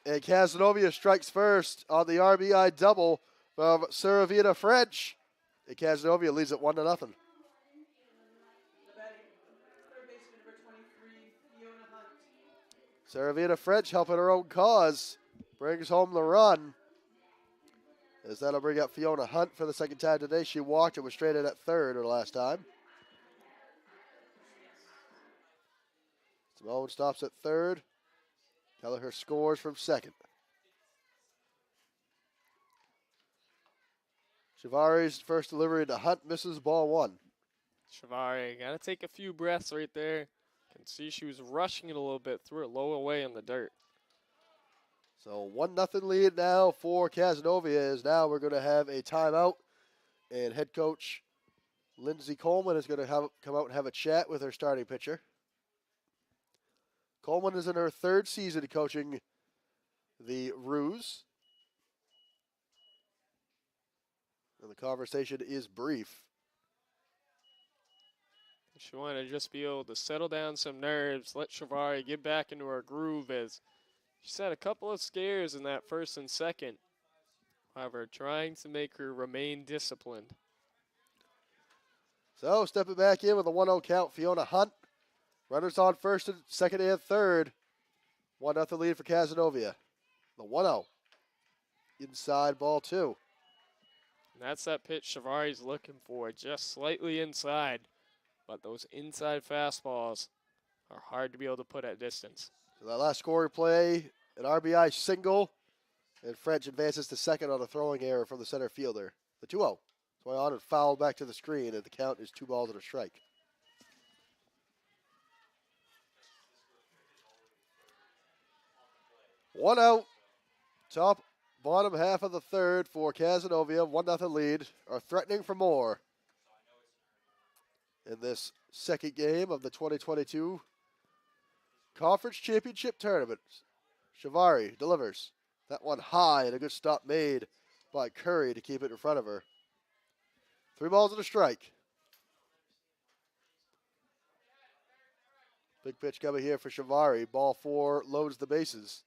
And Cazenovia strikes first on the RBI double from Serafina French. And Cazenovia leads it 1-0. The batting, third baseman, number 23, Fiona Hunt. Serafina French helping her own cause. Brings home the run. As that'll bring up Fiona Hunt for the second time today. She walked and was straight in at third her last time. Simone stops at third. Kelleher scores from second. Shivari's first delivery to Hunt misses ball 1. Shivari got to take a few breaths right there. Can see she was rushing it a little bit, threw it low away in the dirt. So 1-0 lead now for Cazenovia, as now we're going to have a timeout. And head coach Lindsey Coleman is going to come out and have a chat with her starting pitcher. Coleman is in her 3rd season coaching the Roos. And the conversation is brief. She wanted to just be able to settle down some nerves, let Shivari get back into her groove, as she's had a couple of scares in that first and second. However, trying to make her remain disciplined. So stepping back in with a 1-0 count, Fiona Hunt. Runners on first, and second, and third. 1-0 lead for Cazenovia. The 1-0. Inside ball 2. And that's that pitch Shivari's looking for, just slightly inside. But those inside fastballs are hard to be able to put at distance. So that last scoring play, an RBI single. And French advances to second on a throwing error from the center fielder. The 2-0. Swung on and fouled back to the screen, and the count is 2 balls and a strike. One out, top, bottom half of the third for Cazenovia. 1-0 lead, are threatening for more in this second game of the 2022 Conference Championship Tournament. Shivari delivers. That one high, and a good stop made by Curry to keep it in front of her. 3 balls and a strike. Big pitch coming here for Shivari. Ball 4 loads the bases.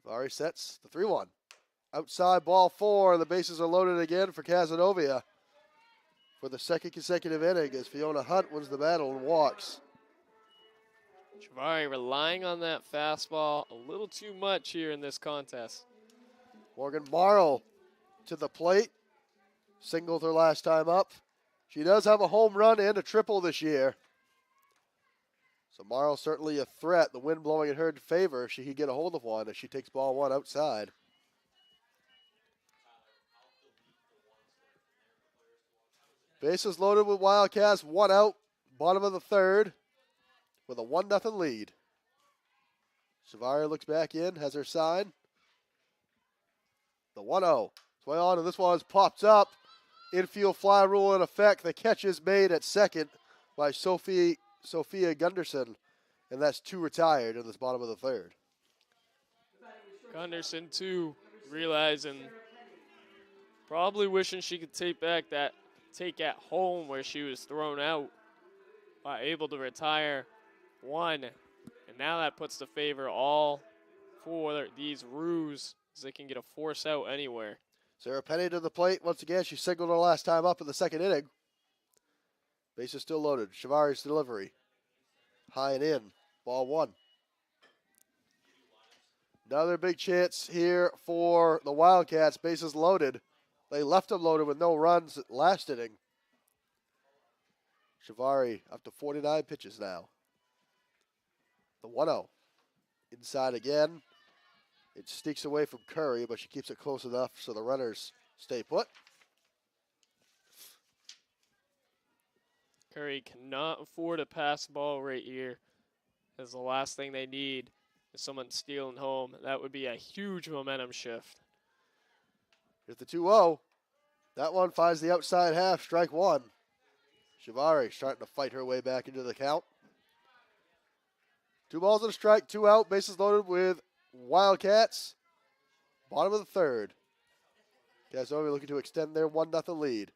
Shivari sets the 3-1. Outside ball 4. The bases are loaded again for Cazenovia for the second consecutive inning as Fiona Hunt wins the battle and walks. Shivari relying on that fastball a little too much here in this contest. Morgan Morrow to the plate. Singled her last time up. She does have a home run and a triple this year. So Morrow certainly a threat. The wind blowing in her favor if she could get a hold of one as she takes ball 1 outside. Bases loaded with Wildcats. 1 out. Bottom of the third with a 1-0 lead. Shivari looks back in, has her sign. The 1-0. Sway on, and this one is popped up. Infield fly rule in effect. The catch is made at second by Sophia Gunderson, and that's 2 retired in this bottom of the third. Gunderson, too, realizing, probably wishing she could take back that take at home where she was thrown out, able to retire 1. And now that puts the favor all for these Roos, as they can get a force out anywhere. Sarah Penny to the plate. Once again, she signaled her last time up in the second inning. Base is still loaded. Shivari's delivery. High and in. Ball 1. Another big chance here for the Wildcats. Bases loaded. They left them loaded with no runs last inning. Shivari up to 49 pitches now. The 1-0. Inside again. It sneaks away from Curry, but she keeps it close enough so the runners stay put. Curry cannot afford a pass ball right here, as the last thing they need is someone stealing home. That would be a huge momentum shift. Here's the 2-0. That one finds the outside half, strike 1. Shivari starting to fight her way back into the count. 2 balls and a strike, 2 out, bases loaded with Wildcats. Bottom of the third. Cazenovia looking to extend their 1-0 lead.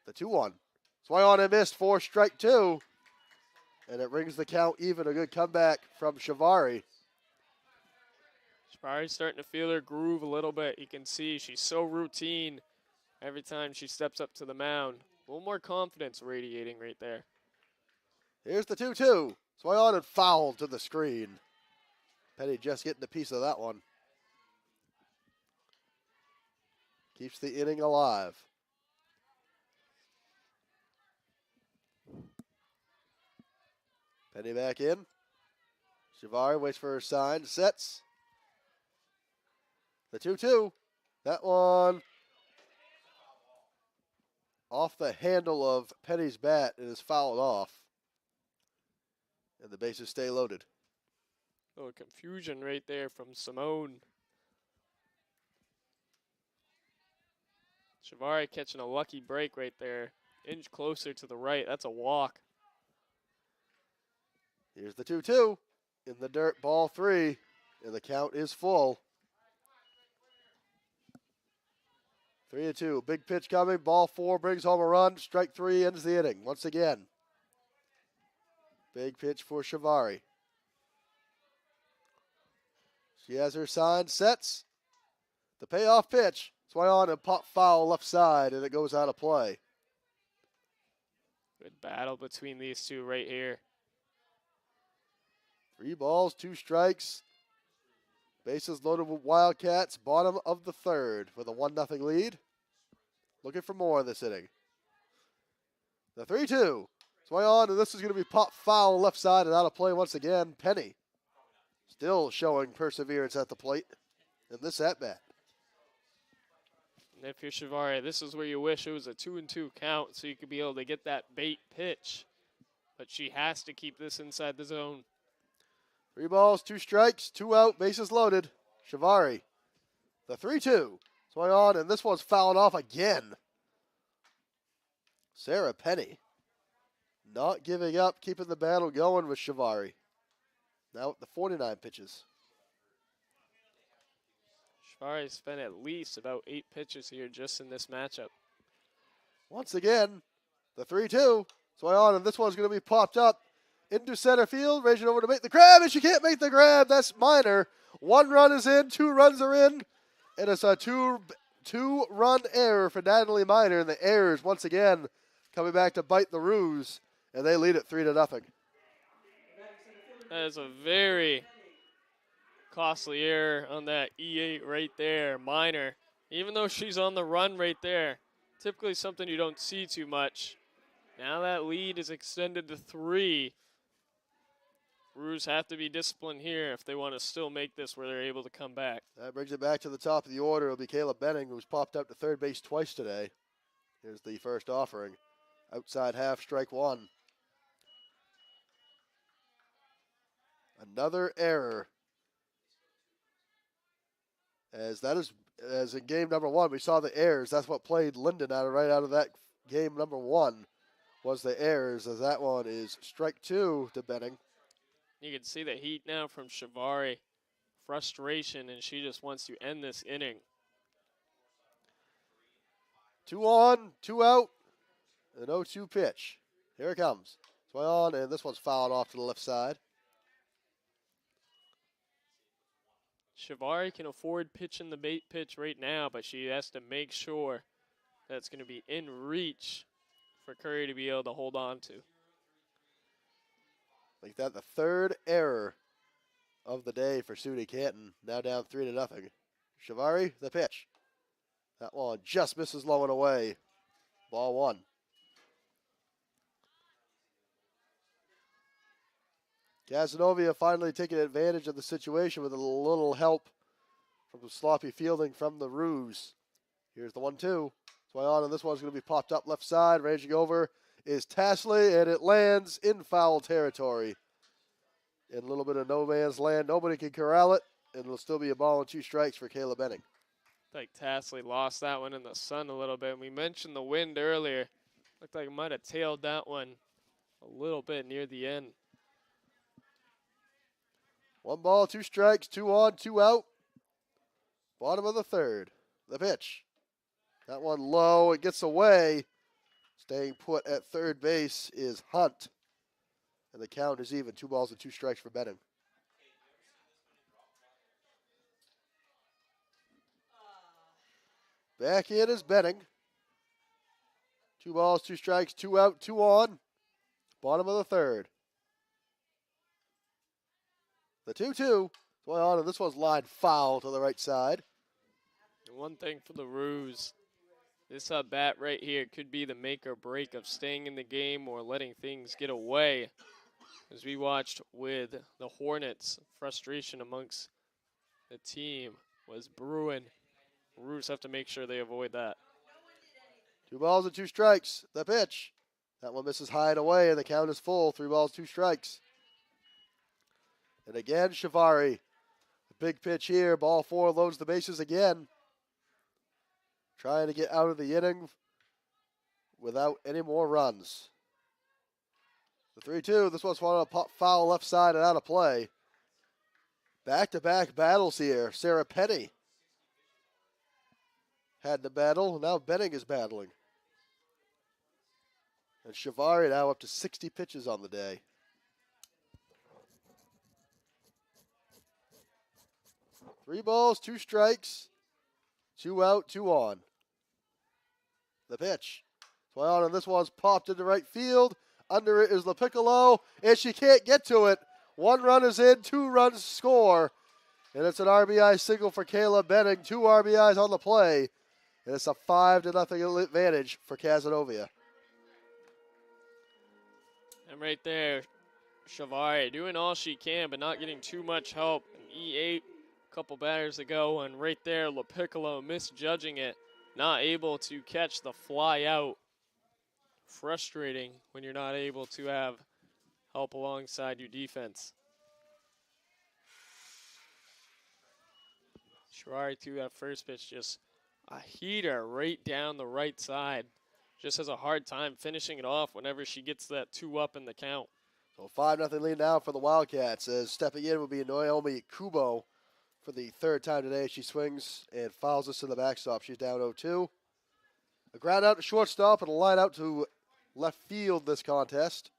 The 2-1. Swung on and missed for strike 2. And it rings the count even. A good comeback from Shivari. Shivari's starting to feel her groove a little bit. You can see she's so routine every time she steps up to the mound. A little more confidence radiating right there. Here's the 2-2. Swung on and fouled to the screen. Penny just getting a piece of that one. Keeps the inning alive. Penny back in. Shivari waits for her sign, sets. The 2-2. That one off the handle of Penny's bat and is fouled off. And the bases stay loaded. A little confusion right there from Simone. Shivari catching a lucky break right there. Inch closer to the right. That's a walk. Here's the 2-2. In the dirt, ball 3. And the count is full. 3-2. Big pitch coming. Ball 4 brings home a run. Strike 3 ends the inning once again. Big pitch for Shivari. She has her sign, sets. The payoff pitch. Swung on and pop foul left side, and it goes out of play. Good battle between these two right here. 3 balls, 2 strikes. Bases loaded with Wildcats. Bottom of the third with a 1-0 lead. Looking for more in this inning. The 3-2. Swung on, and this is going to be pop foul left side and out of play once again. Penny still showing perseverance at the plate in this at-bat. And if you're Shivari, this is where you wish it was a 2-2 count so you could be able to get that bait pitch. But she has to keep this inside the zone. 3 balls, 2 strikes, 2 out, bases loaded. Shivari, the 3-2. Swung on, and this one's fouled off again. Sarah Penny not giving up, keeping the battle going with Shivari. Now at the 49 pitches. Shivari spent at least about 8 pitches here just in this matchup. Once again, the 3-2. Swung on, and this one's going to be popped up into center field. Raging over to make the grab, and she can't make the grab. That's minor. 1 run is in, 2 runs are in. And it's a two-run error for Natalie Miner. And the errors, once again, coming back to bite the Roos. And they lead it 3-0. That is a very costly error on that E8 right there, Minor. Even though she's on the run right there, typically something you don't see too much. Now that lead is extended to 3. Roos have to be disciplined here if they want to still make this where they're able to come back. That brings it back to the top of the order. It'll be Kayla Benning, who's popped up to third base twice today. Here's the first offering. Outside half, strike 1. Another error As that is, as in game number one, we saw the errors. That's what played Linden right out of that game number one was the errors, as that one is strike two to Benning. You can see the heat now from Shivari. Frustration, and she just wants to end this inning. 2 on, 2 out, an 0-2 pitch. Here it comes. Swing on, and this one's fouled off to the left side. Shivari can afford pitching the bait pitch right now, but she has to make sure that it's going to be in reach for Curry to be able to hold on to. Like that, the third error of the day for SUNY Canton. Now down 3-0. Shivari, the pitch. That one just misses low and away. Ball one. Cazenovia finally taking advantage of the situation with a little help from the sloppy fielding from the Roos. Here's the 1-2. Swing on, and this one's going to be popped up left side. Ranging over is Tasley, and it lands in foul territory. In a little bit of no man's land. Nobody can corral it, and it'll still be a ball and 2 strikes for Kayla Benning. I think Tasley lost that one in the sun a little bit. We mentioned the wind earlier. Looked like it might have tailed that one a little bit near the end. 1 ball, 2 strikes, 2 on, 2 out. Bottom of the third. The pitch. That one low. It gets away. Staying put at third base is Hunt. And the count is even. 2 balls and 2 strikes for Benning. Back in is Benning. 2 balls, 2 strikes, 2 out, 2 on. Bottom of the third. The 2-2. Swing on, and this one's lined foul to the right side. And one thing for the Roos, this bat right here could be the make or break of staying in the game or letting things get away. As we watched with the Hornets, frustration amongst the team was brewing. Roos have to make sure they avoid that. 2 balls and 2 strikes. The pitch. That one misses high and away, and the count is full. 3 balls, 2 strikes. And again, Shivari. A big pitch here. Ball 4 loads the bases again. Trying to get out of the inning without any more runs. The 3-2. This one's on a pop foul left side and out of play. Back-to-back battles here. Sarah Penny had the battle. Now Benning is battling. And Shivari now up to 60 pitches on the day. Three balls, 2 strikes, 2 out, 2 on. The pitch. Swing on, and this one's popped into right field. Under it is LaPiccolo, and she can't get to it. 1 run is in, 2 runs score. And it's an RBI single for Kayla Benning. 2 RBIs on the play. And it's a 5-0 advantage for Cazenovia. And right there, Shivari doing all she can, but not getting too much help. An E8 a couple batters ago, and right there, LaPiccolo misjudging it, not able to catch the fly out. Frustrating when you're not able to have help alongside your defense. Shivari to that first pitch, just a heater right down the right side. Just has a hard time finishing it off whenever she gets that 2 up in the count. So 5-0 lead now for the Wildcats, as stepping in will be Naomi Kubo for the 3rd time today. She swings and fouls us to the backstop. She's down 0-2. A ground out to shortstop and a line out to left field this contest.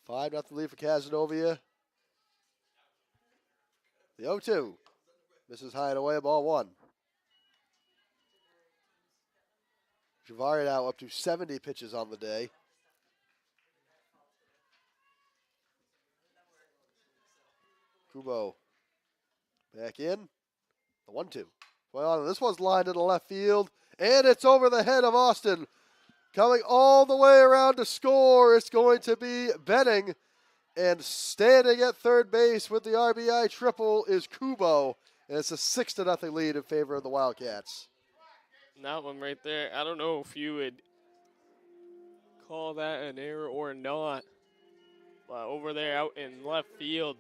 5-0 lead for Cazenovia. The 0-2. Misses high and away, ball 1. Shivari now up to 70 pitches on the day. Kubo back in. The 1-2. Well, this one's lined to the left field, and it's over the head of Austin. Coming all the way around to score, it's going to be Benning. And standing at third base with the RBI triple is Kubo. And it's a 6-0 lead in favor of the Wildcats. And that one right there, I don't know if you would call that an error or not. But over there out in left field,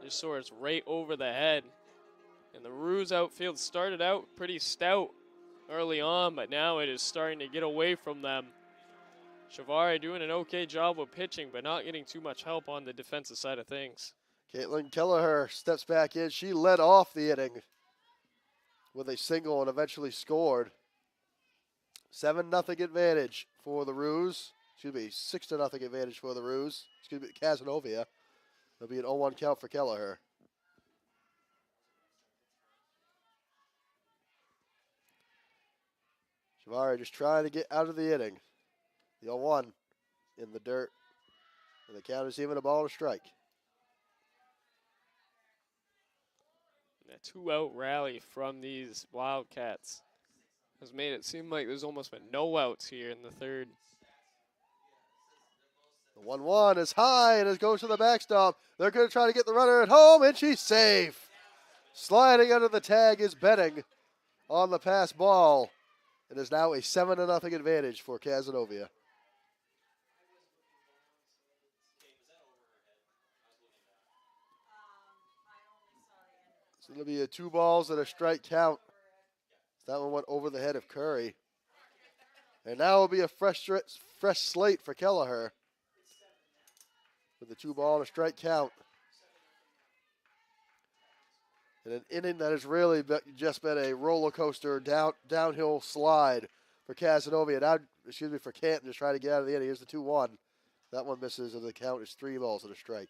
just soars right over the head. And the Ruse outfield started out pretty stout early on, but now it is starting to get away from them. Shavari doing an okay job with pitching, but not getting too much help on the defensive side of things. Caitlin Kelleher steps back in. She led off the inning with a single and eventually scored. 7-0 advantage for the Ruse. Excuse me, 6-0 advantage for the Ruse. Excuse me, Cazenovia. It'll be an 0-1 count for Kelleher. Shavari just trying to get out of the inning. The 0-1 in the dirt. And the count is even a ball to strike. A two-out rally from these Wildcats has made it seem like there's almost been no outs here in the third. The 1-1 is high and it goes to the backstop. They're going to try to get the runner at home, and she's safe. Sliding under the tag is Benning on the pass ball. It is now a 7-0 advantage for Cazenovia. So it'll be a 2 balls and a strike count. That one went over the head of Curry. And now it'll be a fresh slate for Kelleher with the 2 ball and a strike count. In an inning that has really just been a roller coaster downhill slide for Cazenovia. Now, for Canton, just trying to get out of the inning. Here's the 2-1. That one misses, and the count is 3 balls and a strike.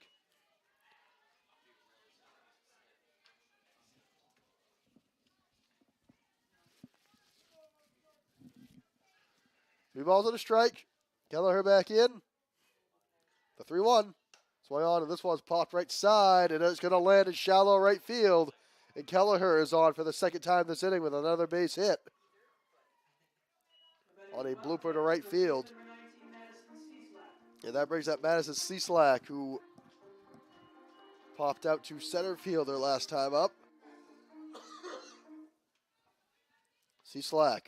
Three balls and a strike. Kelleher back in. The 3-1. Swing on, and this one's popped right side, and it's going to land in shallow right field. And Kelleher is on for the second time this inning with another base hit. On a blooper to right field. And that brings up Madison Cieslak, who popped out to center field their last time up. Cieslak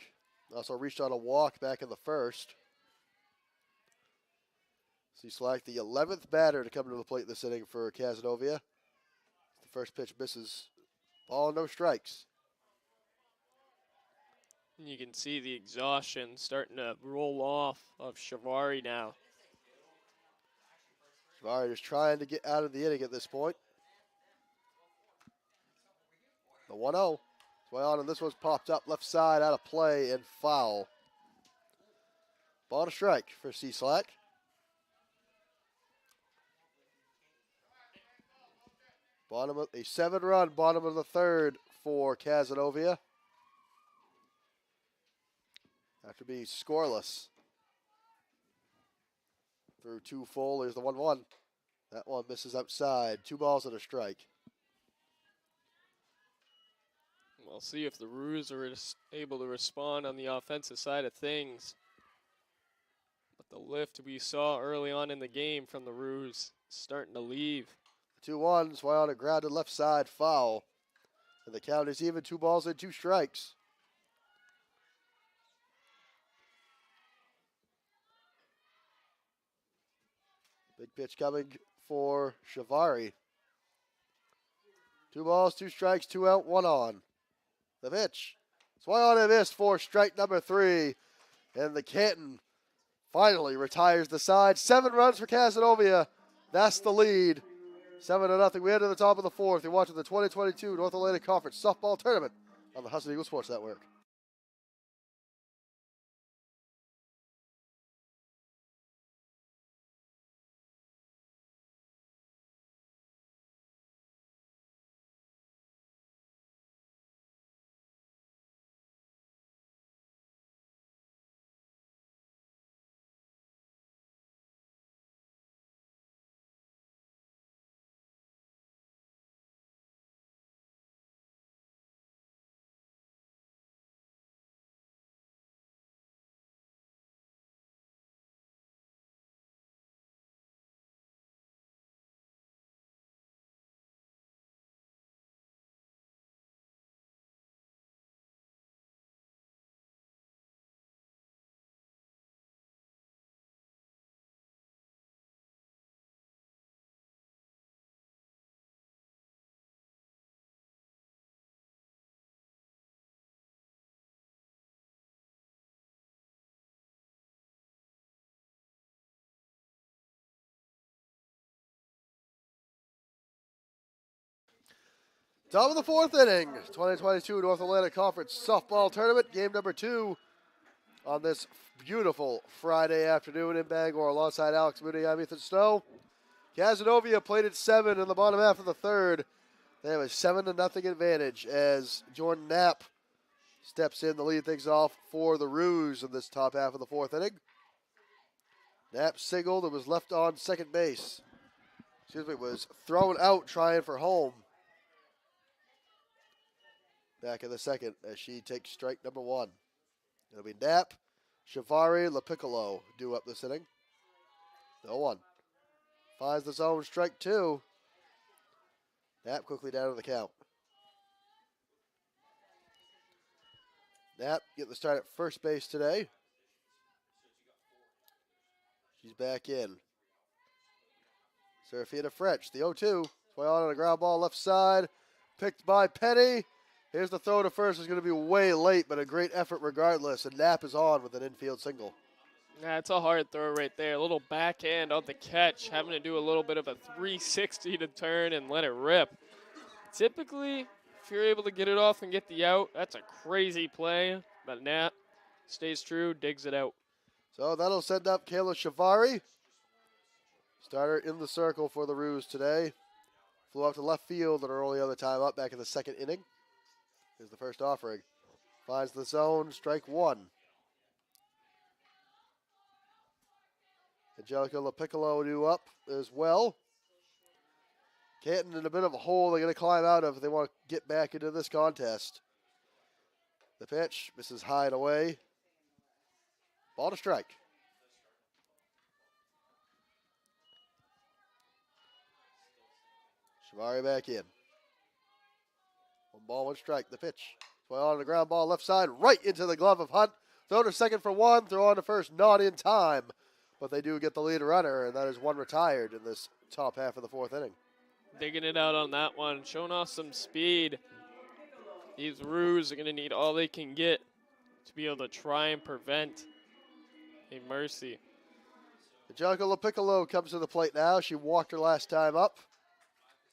also reached on a walk back in the first. Cieslak, the 11th batter to come to the plate this inning for Cazenovia. The first pitch misses. Ball, no strikes. You can see the exhaustion starting to roll off of Shavari now. Shavari is trying to get out of the inning at this point. The 1-0. Swing on, and this one's popped up left side, out of play, and foul. Ball to strike for Cieslak. Bottom of a 7-run, bottom of the third for Cazenovia. After being scoreless. Through 2 full, there's the 1-1. That one misses outside. 2 balls and a strike. We'll see if the Ruse are able to respond on the offensive side of things. But the lift we saw early on in the game from the Ruse is starting to leave. 2-1, swing on a grounded left side foul. And the count is even, 2 balls and 2 strikes. Big pitch coming for Shavari. 2 balls, 2 strikes, 2 out, 1 on. The pitch. Swung on and missed for strike number 3. And the Canton finally retires the side. 7 runs for Cazenovia. That's the lead. 7-0. We head to the top of the 4th. You're watching the 2022 North Atlantic Conference Softball Tournament on the Husson Eagles Sports Network. Top of the fourth inning, 2022 North Atlantic Conference softball tournament, game number 2 on this beautiful Friday afternoon in Bangor. Alongside Alex Moody, I'm Ethan Snow. Cazenovia played at 7 in the bottom half of the third. They have a 7-0 advantage as Jordan Knapp steps in to lead things off for the Roos in this top half of the fourth inning. Knapp singled and was left on second base. Was thrown out trying for home. Back in the second as she takes strike number 1. It'll be Knapp, Shivari, LaPiccolo due up this inning. 0-1. Finds the zone, strike 2. Knapp quickly down to the count. Knapp getting the start at first base today. She's back in. Serafina French, the 0-2. Swing on a ground ball left side. Picked by Penny. Here's the throw to first. It's going to be way late, but a great effort regardless. And Knapp is on with an infield single. Yeah, it's a hard throw right there. A little backhand on the catch, having to do a little bit of a 360 to turn and let it rip. Typically, if you're able to get it off and get the out, that's a crazy play. But Knapp stays true, digs it out. So that'll send up Kayla Shivari. Starter in the circle for the Roos today. Flew out to left field an early other time up back in the second inning. Here's the first offering. Finds the zone, strike 1. Angelica LaPiccolo due up as well. Canton in a bit of a hole they're going to climb out of if they want to get back into this contest. The pitch, misses high and away. Ball to strike. Shivari back in. 1 ball, 1 strike. The pitch. Swing on the ground ball left side, right into the glove of Hunt. Throw to second for 1. Throw on to first, not in time. But they do get the lead runner, and that is 1 retired in this top half of the fourth inning. Digging it out on that one, showing off some speed. These Roos are going to need all they can get to be able to try and prevent a mercy. Angelica LaPiccolo comes to the plate now. She walked her last time up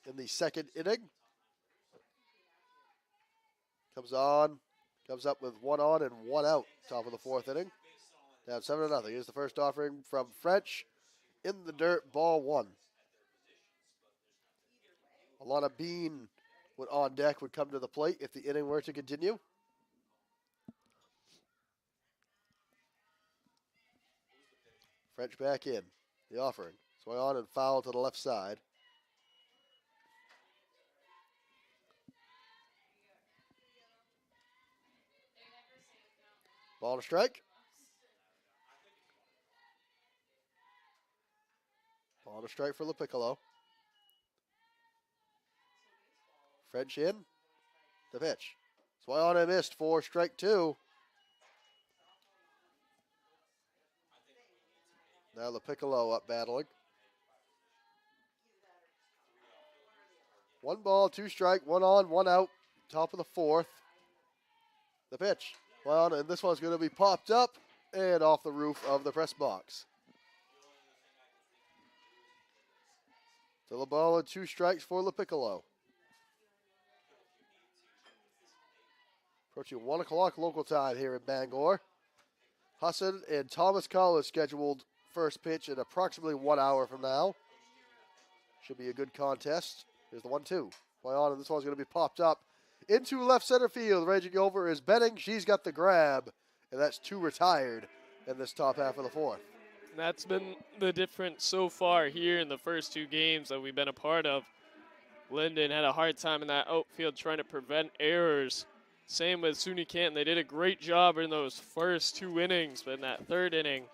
in the second inning. Comes on, comes up with 1 on and 1 out, top of the fourth inning. Down 7-0. Here's the first offering from French. In the dirt, ball 1. Alana Bean on deck would come to the plate if the inning were to continue. French back in. The offering. Swing on and foul to the left side. Ball to strike. Ball to strike for LaPiccolo. French in. The pitch. Swing on and missed for strike 2. Now LaPiccolo up battling. 1 ball, 2 strike, 1 on, 1 out. Top of the fourth. The pitch. Well, and this one's going to be popped up and off the roof of the press box. So the ball and 2 strikes for LaPiccolo. Approaching 1 o'clock local time here in Bangor. Husson and Thomas College scheduled first pitch in approximately 1 hour from now. Should be a good contest. Here's the 1-2. Play on, and this one's going to be popped up into left center field. Raging over is Benning. She's got the grab, and that's 2 retired in this top half of the fourth. That's been the difference so far here in the first 2 games that we've been a part of. Linden had a hard time in that outfield trying to prevent errors. Same with SUNY Canton. They did a great job in those first 2 innings, but in that third inning,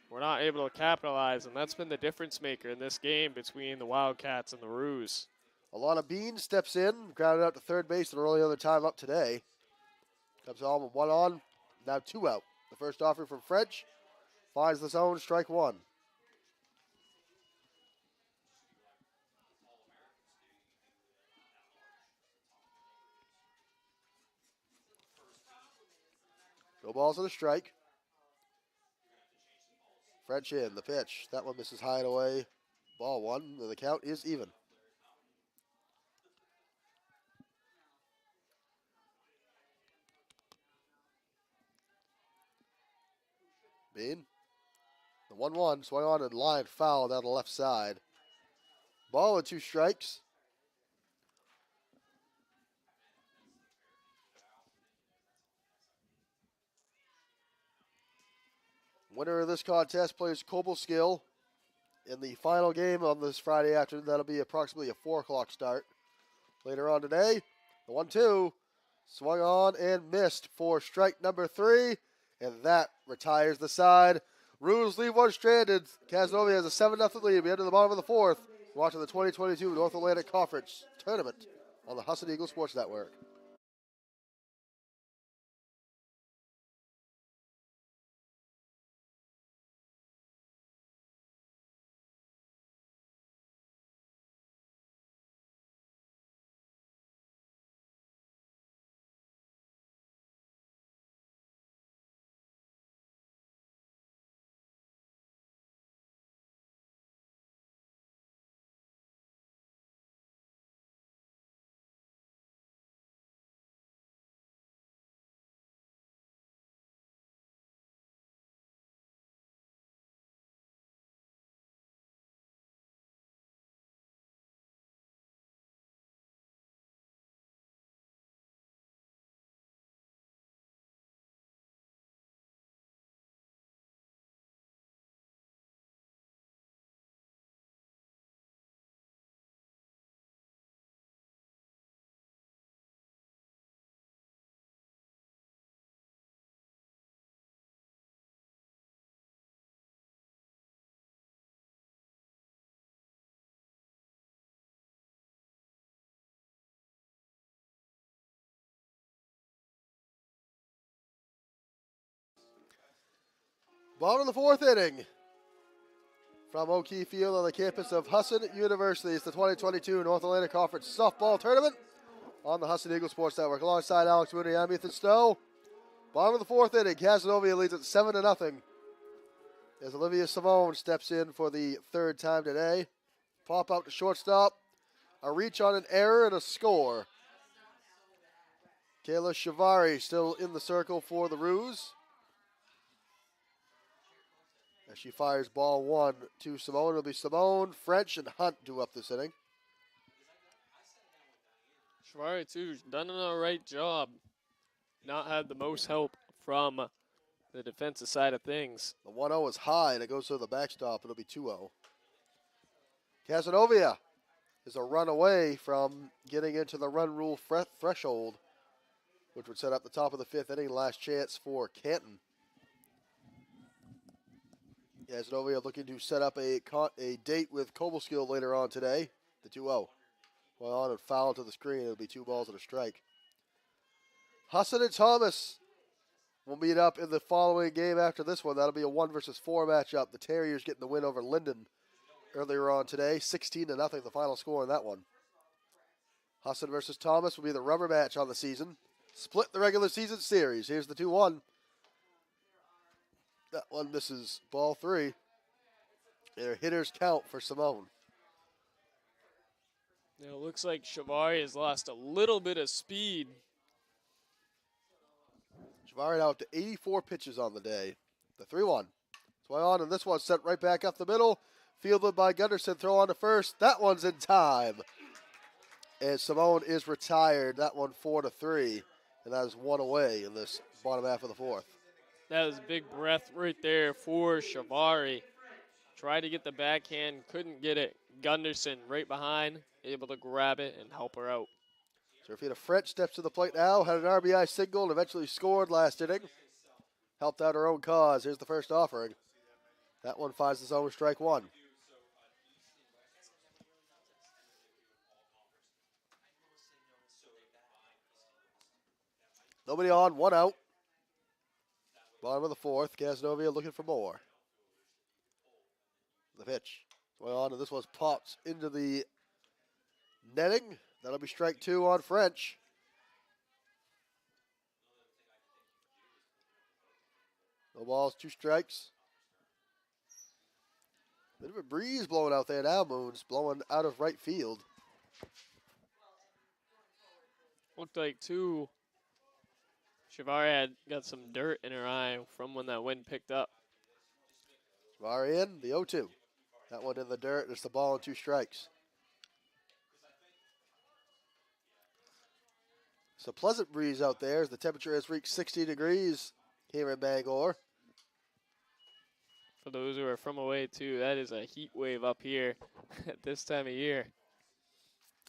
we're not able to capitalize, and that's been the difference maker in this game between the Wildcats and the Roos. Alana Bean steps in, grounded out to third base an early other time up today. Comes on with 1 on, now 2 out. The first offering from French finds the zone, strike 1. No balls and a strike. French in, the pitch. That one misses high and away. Ball 1, and the count is even. Bean. The 1-1 swung on and line foul down the left side. Ball and 2 strikes. Winner of this contest plays Cobleskill in the final game on this Friday afternoon. That'll be approximately a 4 o'clock start. Later on today, the 1-2 swung on and missed for strike number 3, and that retires the side. Roos leave one stranded. Cazenovia has a 7-0 lead. We enter the bottom of the 4th. Watching the 2022 North Atlantic Conference Tournament on the Husson Eagles Sports Network. Bottom of the 4th inning. From O'Keefe Field on the campus of Husson University, it's the 2022 North Atlantic Conference Softball Tournament on the Husson Eagles Sports Network. Alongside Alex Mooney, I'm Ethan Stowe. Bottom of the 4th inning, Cazenovia leads at 7-0 as Olivia Simone steps in for the 3rd time today. Pop out to shortstop, a reach on an error, and a score. Kayla Shivari still in the circle for the Roos, as she fires ball 1 to Simone. It'll be Simone, French, and Hunt due up this inning. Shivari, too, done an all right job. Not had the most help from the defensive side of things. The 1-0 is high, and it goes to the backstop. It'll be 2-0. Cazenovia is a run away from getting into the run rule threshold, which would set up the top of the 5th inning. Last chance for Canton. Cazenovia looking to set up a date with Cobleskill later on today. The 2-0. Well, on and foul to the screen. It'll be 2 balls and a strike. Husson and Thomas will meet up in the following game after this one. That'll be a 1 versus 4 matchup. The Terriers getting the win over Linden earlier on today. 16-0, the final score in that one. Husson versus Thomas will be the rubber match on the season. Split the regular season series. Here's the 2-1. That one misses ball 3. Their hitters count for Simone. Now it looks like Shivari has lost a little bit of speed. Shivari out to 84 pitches on the day. The 3-1. Swung on, and this one sent right back up the middle. Fielded by Gunderson. Throw on to first. That one's in time. And Simone is retired. That one 4-3. And that is 1 away in this bottom half of the 4th. That was a big breath right there for Shivari. Tried to get the backhand, couldn't get it. Gunderson right behind, able to grab it and help her out. Serafina French steps to the plate now, had an RBI single and eventually scored last inning. Helped out her own cause. Here's the first offering. That one finds the zone, strike 1. Nobody on, 1 out. Bottom of the 4th, Cazenovia looking for more. The pitch. Going on, and this one's popped into the netting. That'll be strike 2 on French. No balls, 2 strikes. Bit of a breeze blowing out there now. Moon's blowing out of right field. Looked like, too, Shivari had got some dirt in her eye from when that wind picked up. Shavari in, the 0-2. That one in the dirt. It's the ball and 2 strikes. It's a pleasant breeze out there as the temperature has reached 60 degrees here in Bangor. For those who are from away too, that is a heat wave up here at this time of year.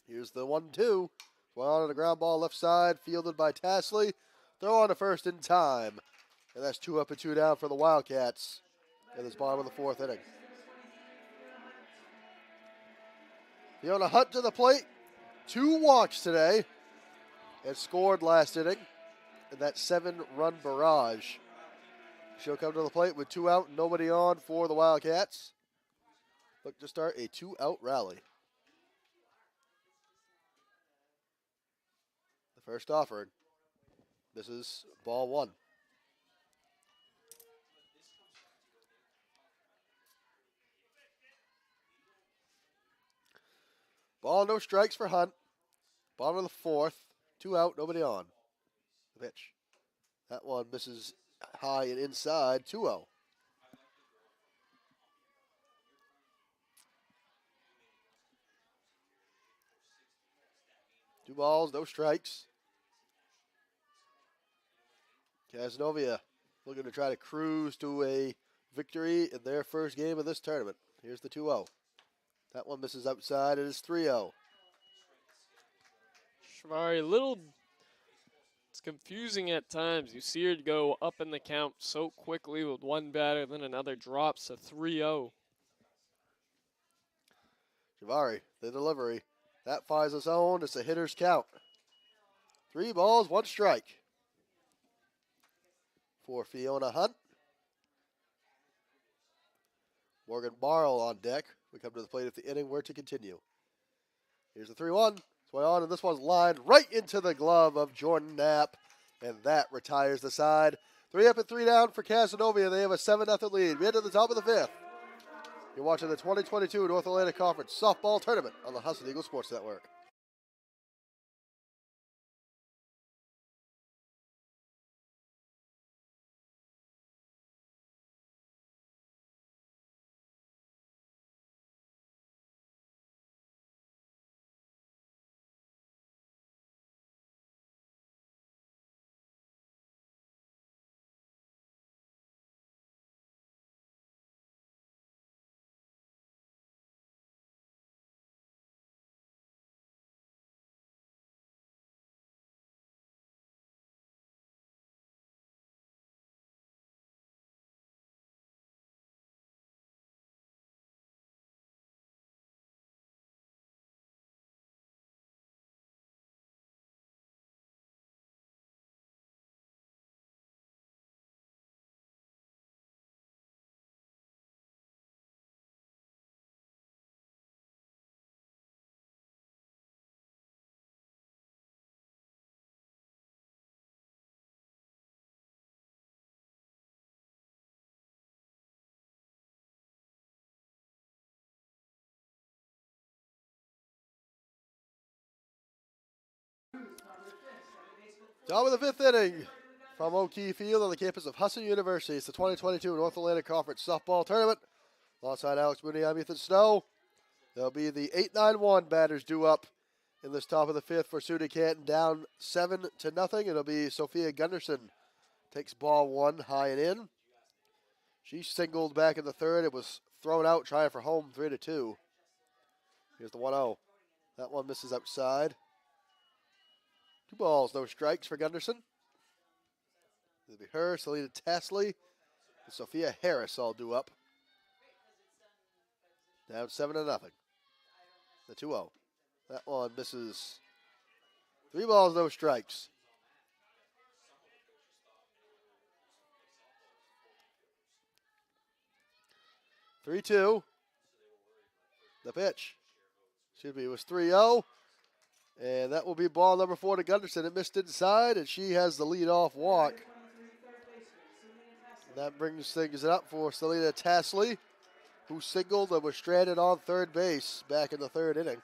Here's the 1-2. Well, on the ground ball left side, fielded by Tasley. Throw on to first in time. And that's 2 up and 2 down for the Wildcats in this bottom of the 4th inning. Fiona Hunt to the plate. 2 walks today. And scored last inning in that 7-run barrage. She'll come to the plate with 2 out, nobody on for the Wildcats. Look to start a 2-out rally. The first offering. This is ball 1. Ball, no strikes for Hunt. Bottom of the 4th. 2 out, nobody on. The pitch. That one misses high and inside. 2-0. Two balls, no strikes. Cazenovia looking to try to cruise to a victory in their first game of this tournament. Here's the 2-0. That one misses outside. It is 3-0. Shavari, it's confusing at times. You see her go up in the count so quickly with one batter, then another drops to 3-0. Shavari, the delivery. That finds its own. It's a hitter's count. 3 balls, 1 strike for Fiona Hunt. Morgan Barrell on deck. We come to the plate if the inning were to continue. Here's the 3-1. Swing on, and this one's lined right into the glove of Jordan Knapp, and that retires the side. 3 up and 3 down for Cazenovia. They have a 7-0 lead. We head to the top of the 5th. You're watching the 2022 North Atlantic Conference Softball Tournament on the Husson Eagles Sports Network. Top of the 5th inning from O'Keefe Field on the campus of Husson University. It's the 2022 North Atlantic Conference Softball Tournament. Alongside Alex Mooney, I'm Ethan Snow. There'll be the 8-9-1 batters due up in this top of the 5th for SUNY Canton, down 7-0. It'll be Sophia Gunderson takes ball 1 high and in. She singled back in the 3rd. It was thrown out, trying for home, 3-2. Here's the 1-0. That one misses outside. 2 balls, no strikes for Gunderson. It'll be her, Selena Tasley, and Sophia Harris all due up. Down 7-0. The 2-0. That one misses. 3 balls, no strikes. The 3-2. The pitch. It was 3-0. And that will be ball number 4 to Gunderson. It missed inside, and she has the lead-off walk. And that brings things up for Selena Tasley, who singled and was stranded on 3rd base back in the 3rd inning.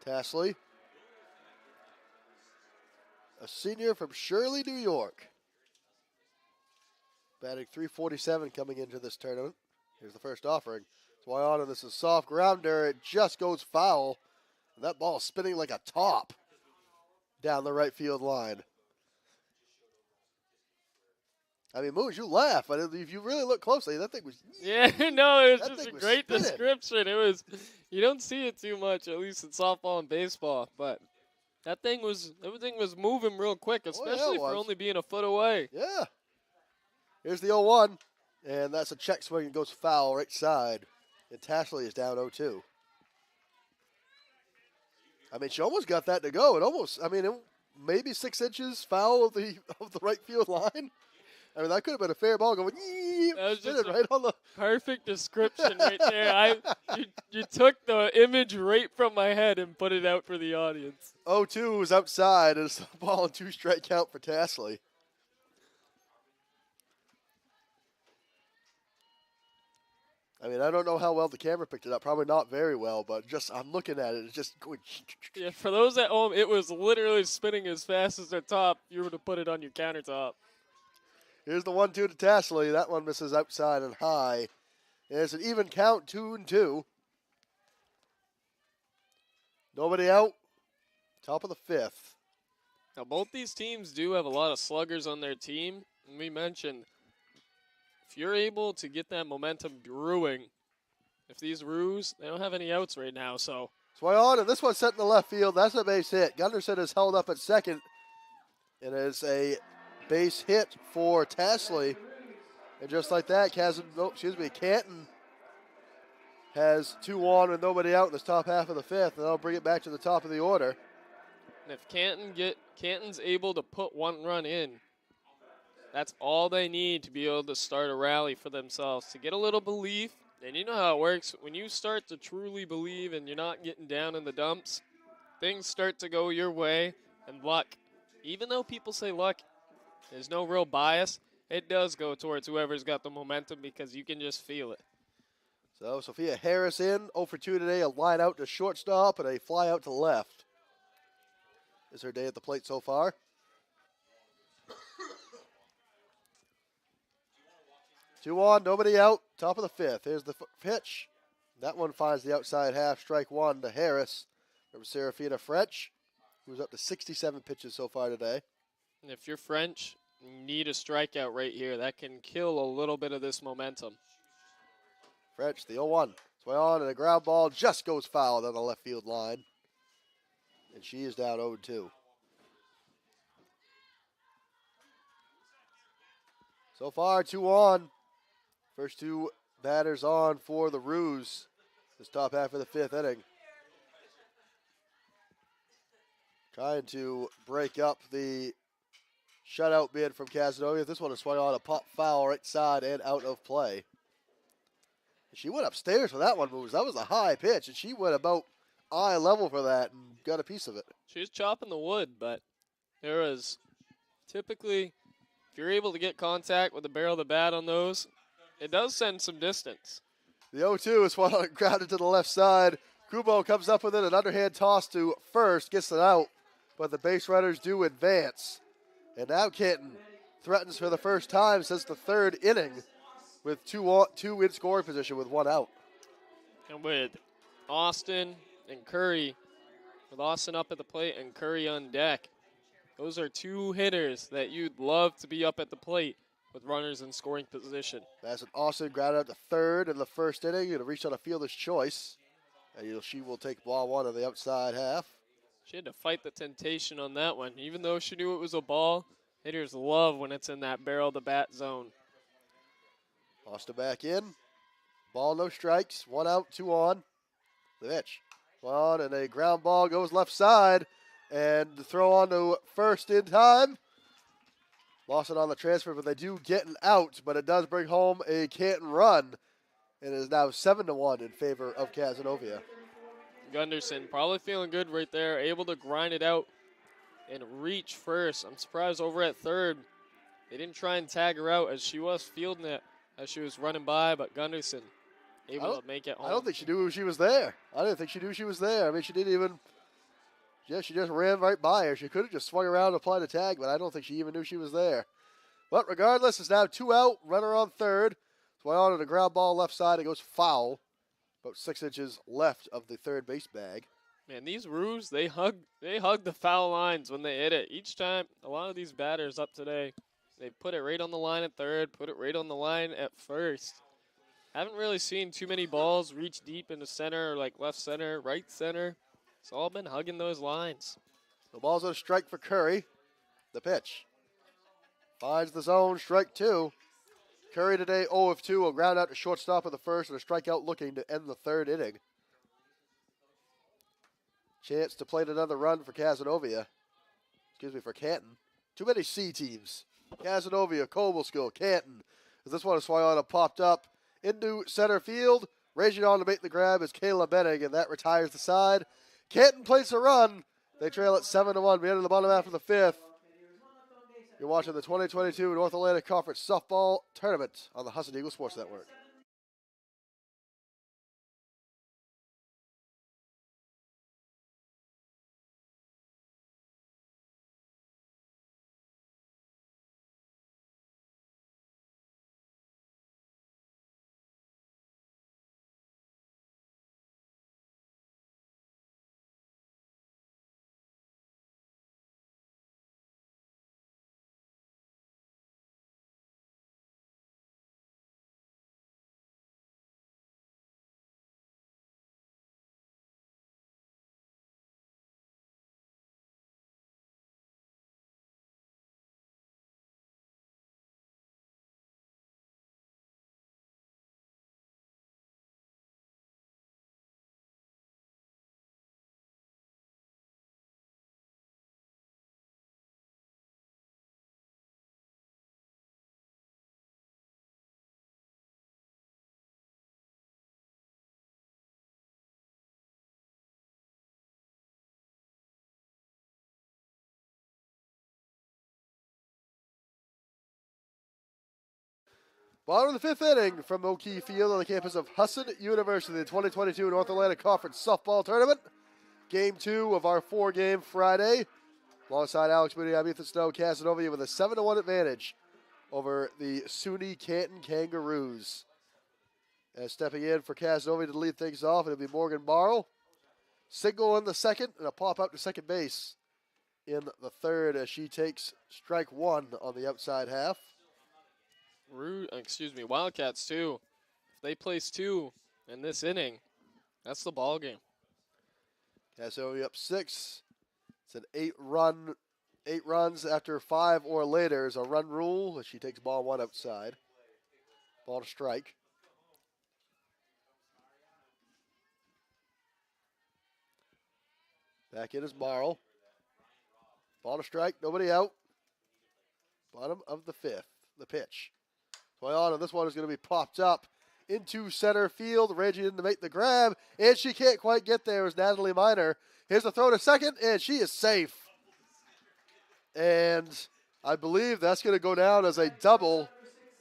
Tasley, a senior from Shirley, New York. Batting .347 coming into this tournament. Here's the first offering. Swiana, this is soft grounder. It just goes foul. And that ball is spinning like a top down the right field line. I mean, Moose, you laugh, but if you really look closely, that thing was... Yeah, no, it was That just thing a was great spinning. description. It was, you don't see it too much, at least in softball and baseball, but everything was moving real quick, especially for was. only being a foot away. Yeah. Here's the 0-1, and that's a check swing and goes foul right side. And Tashley is down 0-2. I mean, she almost got that to go. Maybe 6 inches foul of the right field line. I mean, that could have been a fair ball going, That was just right on the... perfect description right there. You took the image right from my head and put it out for the audience. 0-2 was outside, and it's a ball and 2 strike count for Tashley. I mean, I don't know how well the camera picked it up. Probably not very well, but I'm looking at it. It's just going... Yeah, for those at home, it was literally spinning as fast as the top. You were to put it on your countertop. Here's the 1-2 to Tashley. That one misses outside and high. And it's an even count, 2-2. Nobody out. Top of the 5th. Now, both these teams do have a lot of sluggers on their team. And we mentioned, if you're able to get that momentum brewing, if these Roos, they don't have any outs right now, so. Swayon, and this one's set in the left field. That's a base hit. Gunderson is held up at second. And it's a base hit for Tashley. And just like that, Canton has 2 on with nobody out in this top half of the 5th, and that'll bring it back to the top of the order. And if Canton's able to put 1 run in, that's all they need to be able to start a rally for themselves, to get a little belief. And you know how it works. When you start to truly believe and you're not getting down in the dumps, things start to go your way, and luck. Even though people say luck, there's no real bias, it does go towards whoever's got the momentum because you can just feel it. So Sophia Harris in, 0 for 2 today, a line out to shortstop and a fly out to left. Is her day at the plate so far. 2 on, nobody out, top of the 5th. Here's the pitch. That one finds the outside half, strike 1 to Harris from Serafina French, who's up to 67 pitches so far today. And if you're French, you need a strikeout right here. That can kill a little bit of this momentum. French, the 0-1. Sway on, and a ground ball just goes foul down the left field line. And she is down 0-2. So far, 2 on. First 2 batters on for the Roos this top half of the 5th inning. Trying to break up the shutout bid from Cazenovia. This one is swung on a pop foul right side and out of play. She went upstairs for that one, Moves. That was a high pitch, and she went about eye level for that and got a piece of it. She was chopping the wood, but there was typically, if you're able to get contact with the barrel of the bat on those, it does send some distance. The 0-2 is swung on, grounded to the left side. Kubo comes up with it, an underhand toss to first, gets it out, but the base runners do advance. And now Canton threatens for the first time since the 3rd inning with 2 in scoring position with 1 out. And with Austin and Curry, with Austin up at the plate and Curry on deck, those are 2 hitters that you'd love to be up at the plate with runners in scoring position. That's an Austin grounded out to 3rd in the 1st inning. It'll reach on a fielder's choice. And she will take ball 1 on the outside half. She had to fight the temptation on that one. Even though she knew it was a ball, hitters love when it's in that barrel of the bat zone. Austin back in. Ball, no strikes. 1 out, 2 on. The pitch. On, and a ground ball goes left side. And the throw on to first in time. Lost it on the transfer, but they do get an out. But it does bring home a Canton run. It is now 7-1 in favor of Cazenovia. Gunderson probably feeling good right there, able to grind it out and reach first. I'm surprised over at 3rd, they didn't try and tag her out as she was fielding it as she was running by, but Gunderson able to make it home. I don't think she knew she was there. I didn't think she knew she was there. I mean, she didn't even, she just ran right by her. She could have just swung around and applied a tag, but I don't think she even knew she was there. But regardless, it's now 2 out, runner on third. Toyota, the ground ball left side, it goes foul. About 6 inches left of the third base bag. Man, these Roos, they hug the foul lines when they hit it. Each time, a lot of these batters up today, they put it right on the line at third, put it right on the line at first. Haven't really seen too many balls reach deep into center, or like left center, right center. It's all been hugging those lines. The ball's on a strike for Curry. The pitch. Finds the zone, strike 2. Curry today 0 of 2, a ground out to shortstop of the first, and a strikeout looking to end the third inning. Chance to plate another run for Cazenovia. For Canton. Too many C teams. Cazenovia, Cobleskill, Canton. As this one is Swayana popped up into center field. Raging on to make the grab is Kayla Benning, and that retires the side. Canton plates a run. They trail at 7-1. We enter the bottom half of the 5th. You're watching the 2022 North Atlantic Conference Softball Tournament on the Husson Eagles Sports Network. Bottom of the 5th inning from O'Keefe Field on the campus of Husson University, the 2022 North Atlantic Conference Softball Tournament. Game 2 of our 4-game Friday. Alongside Alex Moody, I'm Ethan Snow. Cazenovia with a 7-1 advantage over the SUNY Canton Kangaroos. And stepping in for Cazenovia to lead things off, it'll be Morgan Barl. Single in the second and a pop out to second base in the third as she takes strike 1 on the outside half. Wildcats too. If they place 2 in this inning, that's the ball game. Cazenovia up 6. It's an 8 runs after 5 or later is a run rule as she takes ball 1 outside. Ball to strike. Back in is Marl. Ball to strike, nobody out. Bottom of the 5th, the pitch. Toyota, this one is going to be popped up into center field, raging in to make the grab, and she can't quite get there as Natalie Miner. Here's a throw to second, and she is safe. And I believe that's going to go down as a double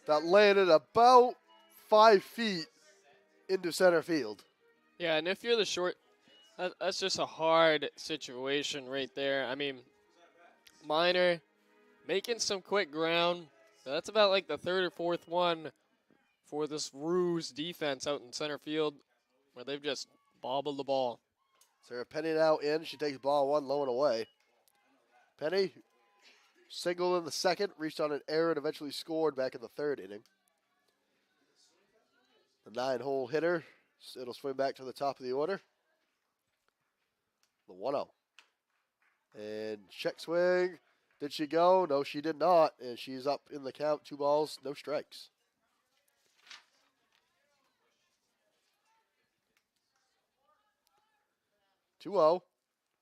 that landed about 5 feet into center field. Yeah, and if you're the short, that's just a hard situation right there. I mean, Miner making some quick ground. That's about like the 3rd or 4th one for this Ruse defense out in center field where they've just bobbled the ball. Sarah Penny now in. She takes ball 1 low and away. Penny singled in the second, reached on an error and eventually scored back in the 3rd inning. The 9-hole hitter. It'll swing back to the top of the order. The 1-0. And check swing. Did she go? No, she did not. And she's up in the count. 2 balls, no strikes. (2-0).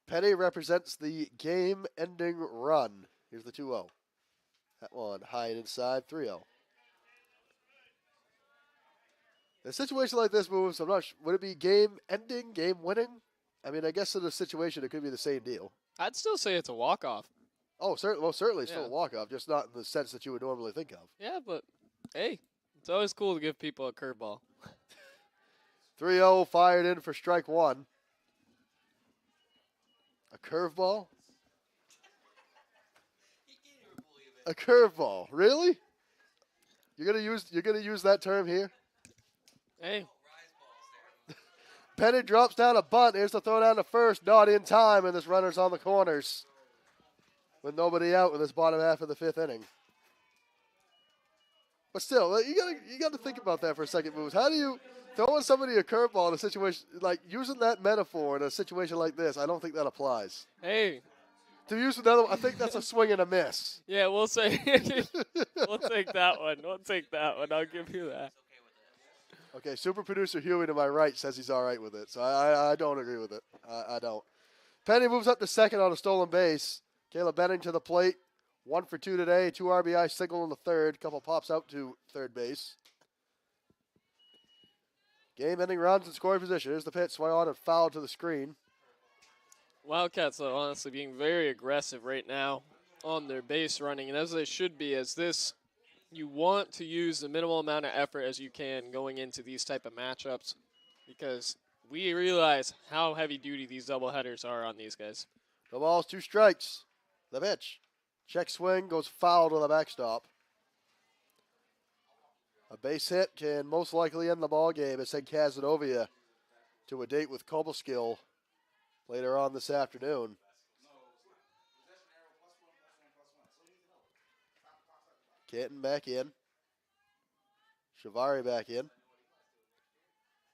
Penny represents the game-ending run. Here's the 2-0. That one high and inside, 3-0. In a situation like this moves, I'm not sure, would it be game-ending, game-winning? I mean, I guess in a situation it could be the same deal. I'd still say it's a walk-off. Oh, certainly still a walk-off, just not in the sense that you would normally think of. Yeah, but, hey, it's always cool to give people a curveball. 3-0 fired in for strike 1. A curveball? He can't even believe A curveball, really? You're gonna use that term here? Hey, Penny drops down a bunt. Here's the throw down to first. Not in time, and this runner's on the corners with nobody out in this bottom half of the 5th inning. But still, you gotta think about that for a second, Moose. How do you throwing somebody a curveball in a situation like using that metaphor in a situation like this? I don't think that applies. hey. To use another, I think that's a swing and a miss. Yeah, we'll say. We'll take that one. We'll take that one. I'll give you that. Okay, super producer Huey to my right says he's all right with it, so I don't agree with it. I don't. Penny moves up to second on a stolen base. Caleb Benning to the plate. 1 for 2 today. 2 RBI single in the third. Couple pops out to third base. Game-ending runs in scoring position. Here's the pitch. Swung on and fouled to the screen. Wildcats are honestly being very aggressive right now on their base running, and as they should be, as this, you want to use the minimal amount of effort as you can going into these type of matchups because we realize how heavy-duty these doubleheaders are on these guys. No balls, 2 strikes. The pitch. Check swing goes foul to the backstop. A base hit can most likely end the ball game. It sent Cazenovia to a date with Kobalskill later on this afternoon. Canton back in. Shivari back in.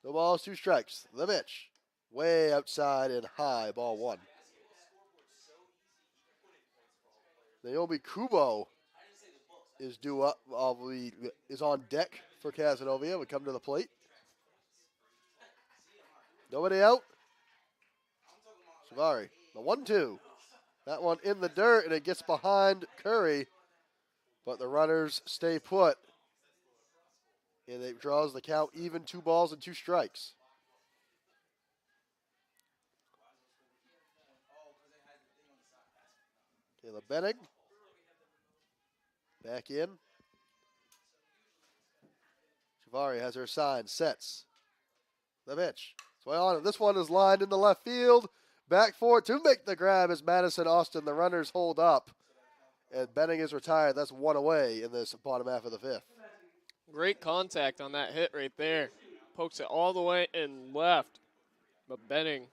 No balls, 2 strikes. The pitch. Way outside and high, ball 1. Naomi Kubo is due up, is on deck for Cazenovia. We come to the plate. Nobody out. Shivari, the 1-2. That one in the dirt, and it gets behind Curry, but the runners stay put, and it draws the count even. 2 balls and 2 strikes. Caleb Benning back in. Shivari has her sign, sets the pitch. Swing on it. This one is lined into left field. Back for it to make the grab is Madison Austin. The runners hold up, and Benning is retired. That's 1 away in this bottom half of the 5th. Great contact on that hit right there. Pokes it all the way in left, but Benning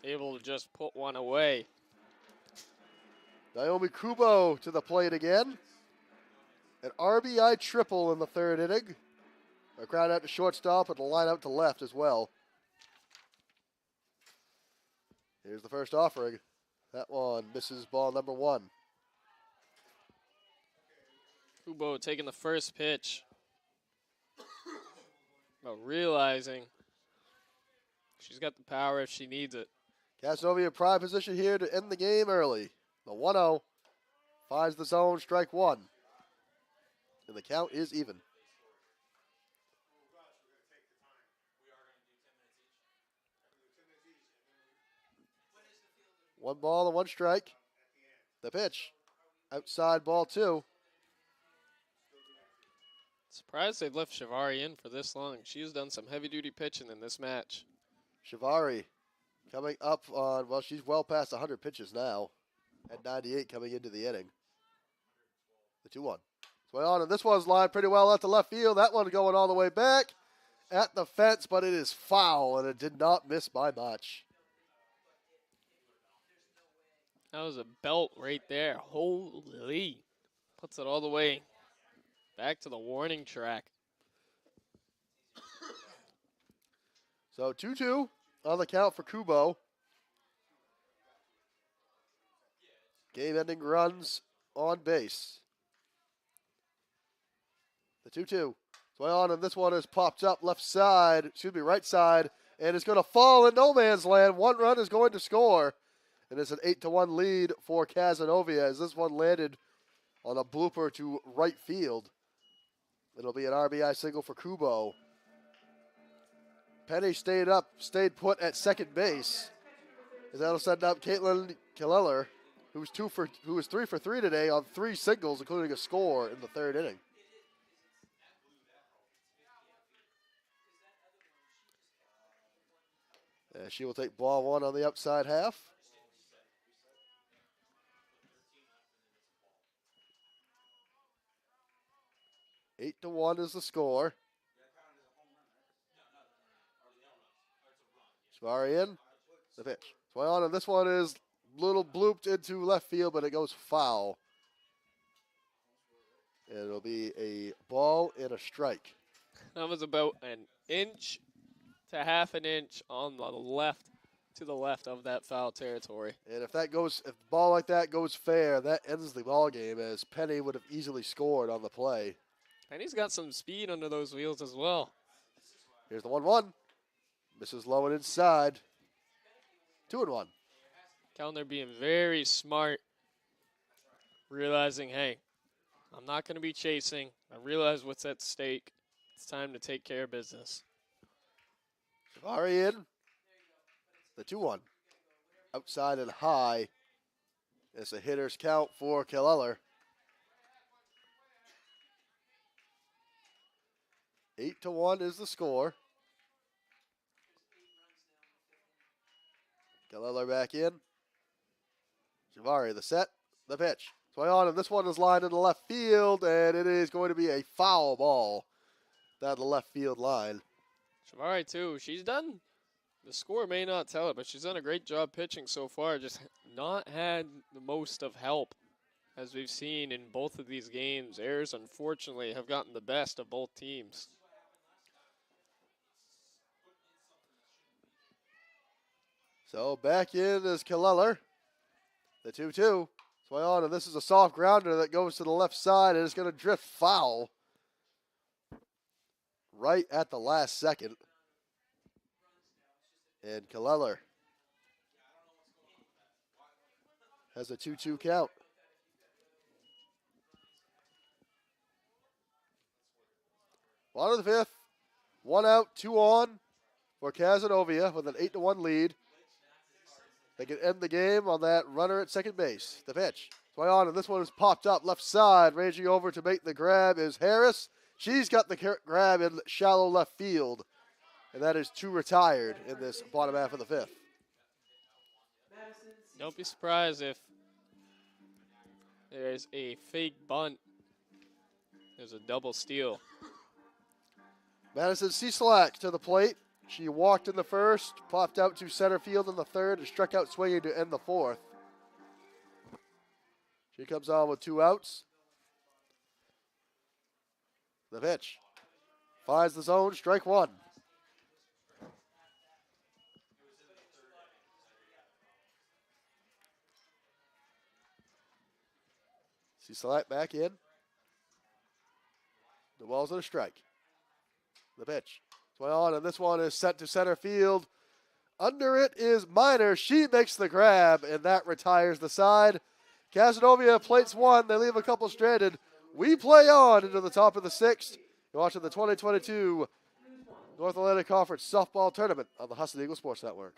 able to just put 1 away. Naomi Kubo to the plate again. An RBI triple in the 3rd inning. A ground out to shortstop and a line out to left as well. Here's the first offering. That one misses ball number 1. Kubo taking the first pitch, but realizing she's got the power if she needs it. Cazenovia in prime position here to end the game early. The 1-0 finds the zone, strike 1. And the count is even. One ball and 1 strike. The pitch. Outside ball 2. Surprised they've left Shivari in for this long. She's done some heavy-duty pitching in this match. Shivari coming up on, well, she's well past 100 pitches now. At 98 coming into the inning. The 2-1. Swing on, and this one's lined pretty well out to left field. That one going all the way back at the fence, but it is foul, and it did not miss by much. That was a belt right there. Holy. Puts it all the way back to the warning track. So 2-2 on the count for Kubo. Game-ending runs on base. The 2-2. Swing on, and this one is popped up right side, and it's going to fall in no man's land. 1 run is going to score, and it's an 8-1 lead for Cazenovia as this one landed on a blooper to right field. It'll be an RBI single for Kubo. Penny stayed put at second base, as that'll send up Caitlin Killeller, who was 3 for 3 today on 3 singles, including a score in the 3rd inning. And she will take ball 1 on the outside half. 8-1 is the score. Shavari in. The pitch. Swing on, and this one is little blooped into left field, but it goes foul. And it'll be a ball and a strike. That was about an inch to half an inch on the left, to the left of that foul territory. And if the ball like that goes fair, that ends the ball game, as Penny would have easily scored on the play. Penny's got some speed under those wheels as well. Here's the 1-1. Misses low and inside. 2-1. Kellner being very smart, realizing, hey, I'm not going to be chasing. I realize what's at stake. It's time to take care of business. Shavari in. The 2-1. Outside and high. It's a hitter's count for Keller. 8-1 is the score. Keller back in. Shavari, the set, the pitch. Swing on, and this one is lined in the left field, and it is going to be a foul ball down the left field line. Shavari, too, she's done, the score may not tell it, but she's done a great job pitching so far. Just not had the most of help, as we've seen in both of these games. Errors, unfortunately, have gotten the best of both teams. So back in is Keller. The 2-2. Swing on, and this is a soft grounder that goes to the left side, and it's going to drift foul right at the last second. And Keller has a 2-2 count. Bottom of the fifth. 1 out, 2 on for Cazenovia with an 8-1 lead. They can end the game on that runner at second base. The pitch. Swing on, and this one is popped up left side. Ranging over to make the grab is Harris. She's got the grab in shallow left field. And that is 2 retired in this bottom half of the fifth. Don't be surprised if there's a fake bunt. There's a double steal. Madison Cieslak to the plate. She walked in the first, popped out to center field in the third, and struck out swinging to end the fourth. She comes on with 2 outs. The pitch. Finds the zone, strike 1. Cieslak back in. The ball's on a strike. The pitch. Swing on, and this one is sent to center field. Under it is Miner. She makes the grab, and that retires the side. Cazenovia plates 1. They leave a couple stranded. We play on into the top of the 6th. You're watching the 2022 North Atlantic Conference Softball Tournament on the Husson Eagles Sports Network.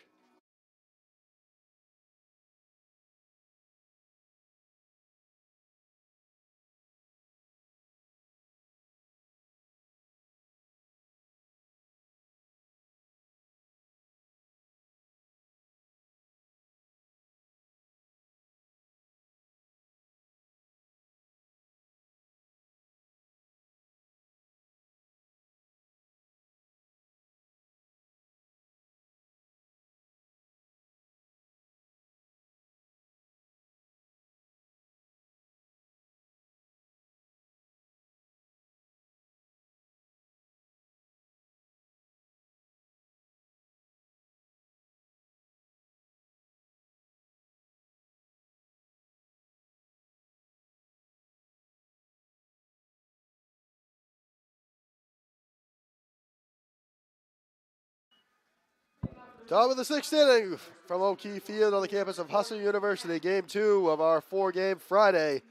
Top of the 6th inning from O'Keefe Field on the campus of Husson University. Game 2 of our 4-game Friday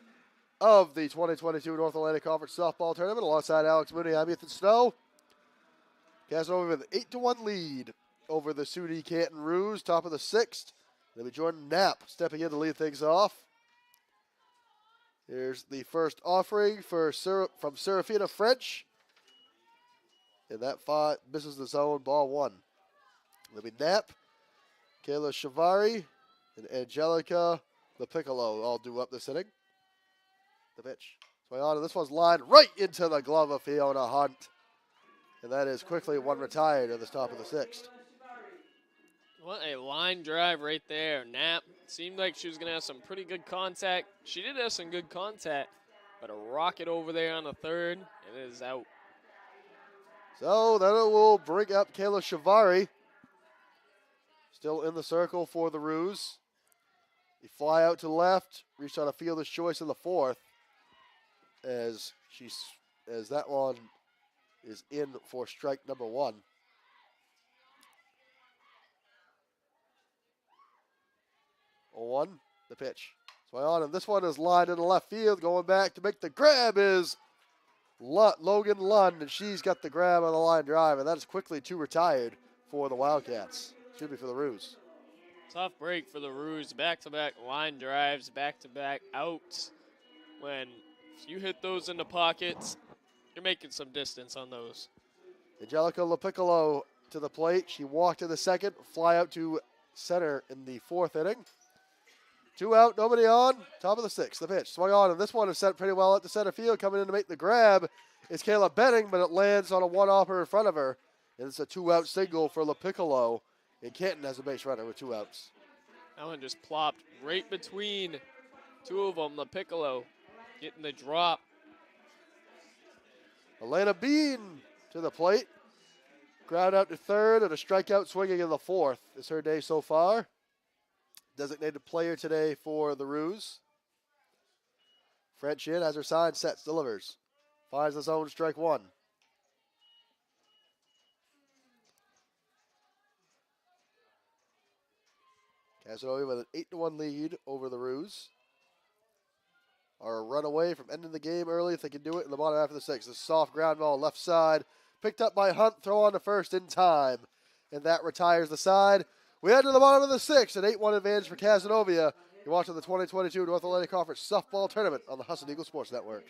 of the 2022 North Atlantic Conference Softball Tournament. Alongside Alex Mooney, I'm Ethan Snow. Cazenovia with an 8-1 lead over the SUNY Canton Roos. Top of the 6th. It'll be Jordan Knapp stepping in to lead things off. Here's the first offering from Serafina French. And that misses the zone, ball 1. It'll be Knapp, Kayla Shavari, and Angelica LaPiccolo all due up this inning. The pitch. Swing on, and this one's lined right into the glove of Fiona Hunt. And that is quickly one retired at the top of the sixth. What a line drive right there. Knapp seemed like she was going to have some pretty good contact. She did have some good contact, but a rocket over there on the third, and it is out. So then it will bring up Kayla Shivari. Still in the circle for the Roos. They fly out to the left, reach on a fielder's choice in the fourth, as that one is in for strike number one. One, the pitch. Swing on, and this one is lined in the left field. Going back to make the grab is Logan Lund, and she's got the grab on the line drive, and that is quickly two retired for the Wildcats. Should be for the Roos. Tough break for the Roos. Back-to-back line drives, back-to-back outs. When you hit those in the pockets, you're making some distance on those. Angelica LaPiccolo to the plate. She walked in the second, fly out to center in the fourth inning. Two out, nobody on. Top of the sixth, the pitch. Swung on, and this one is set pretty well at the center field. Coming in to make the grab is Kayla Benning, but it lands on a one-offer in front of her. And it's a two-out single for LaPiccolo. And Canton has a base runner with two outs. That one just plopped right between two of them. LaPiccolo getting the drop. Elena Bean to the plate. Ground out to third, and a strikeout swinging in the fourth is her day so far. Designated player today for the Roos. French in, has her sign, sets, delivers. Finds the zone, strike one. Cazenovia with an 8-1 lead over the Roos. Are a run away from ending the game early if they can do it in the bottom half of the sixth. A soft ground ball left side. Picked up by Hunt, throw on to first in time. And that retires the side. We head to the bottom of the sixth, an 8-1 advantage for Cazenovia. You're watching the 2022 North Atlantic Conference Softball Tournament on the Husson Eagles Sports Network.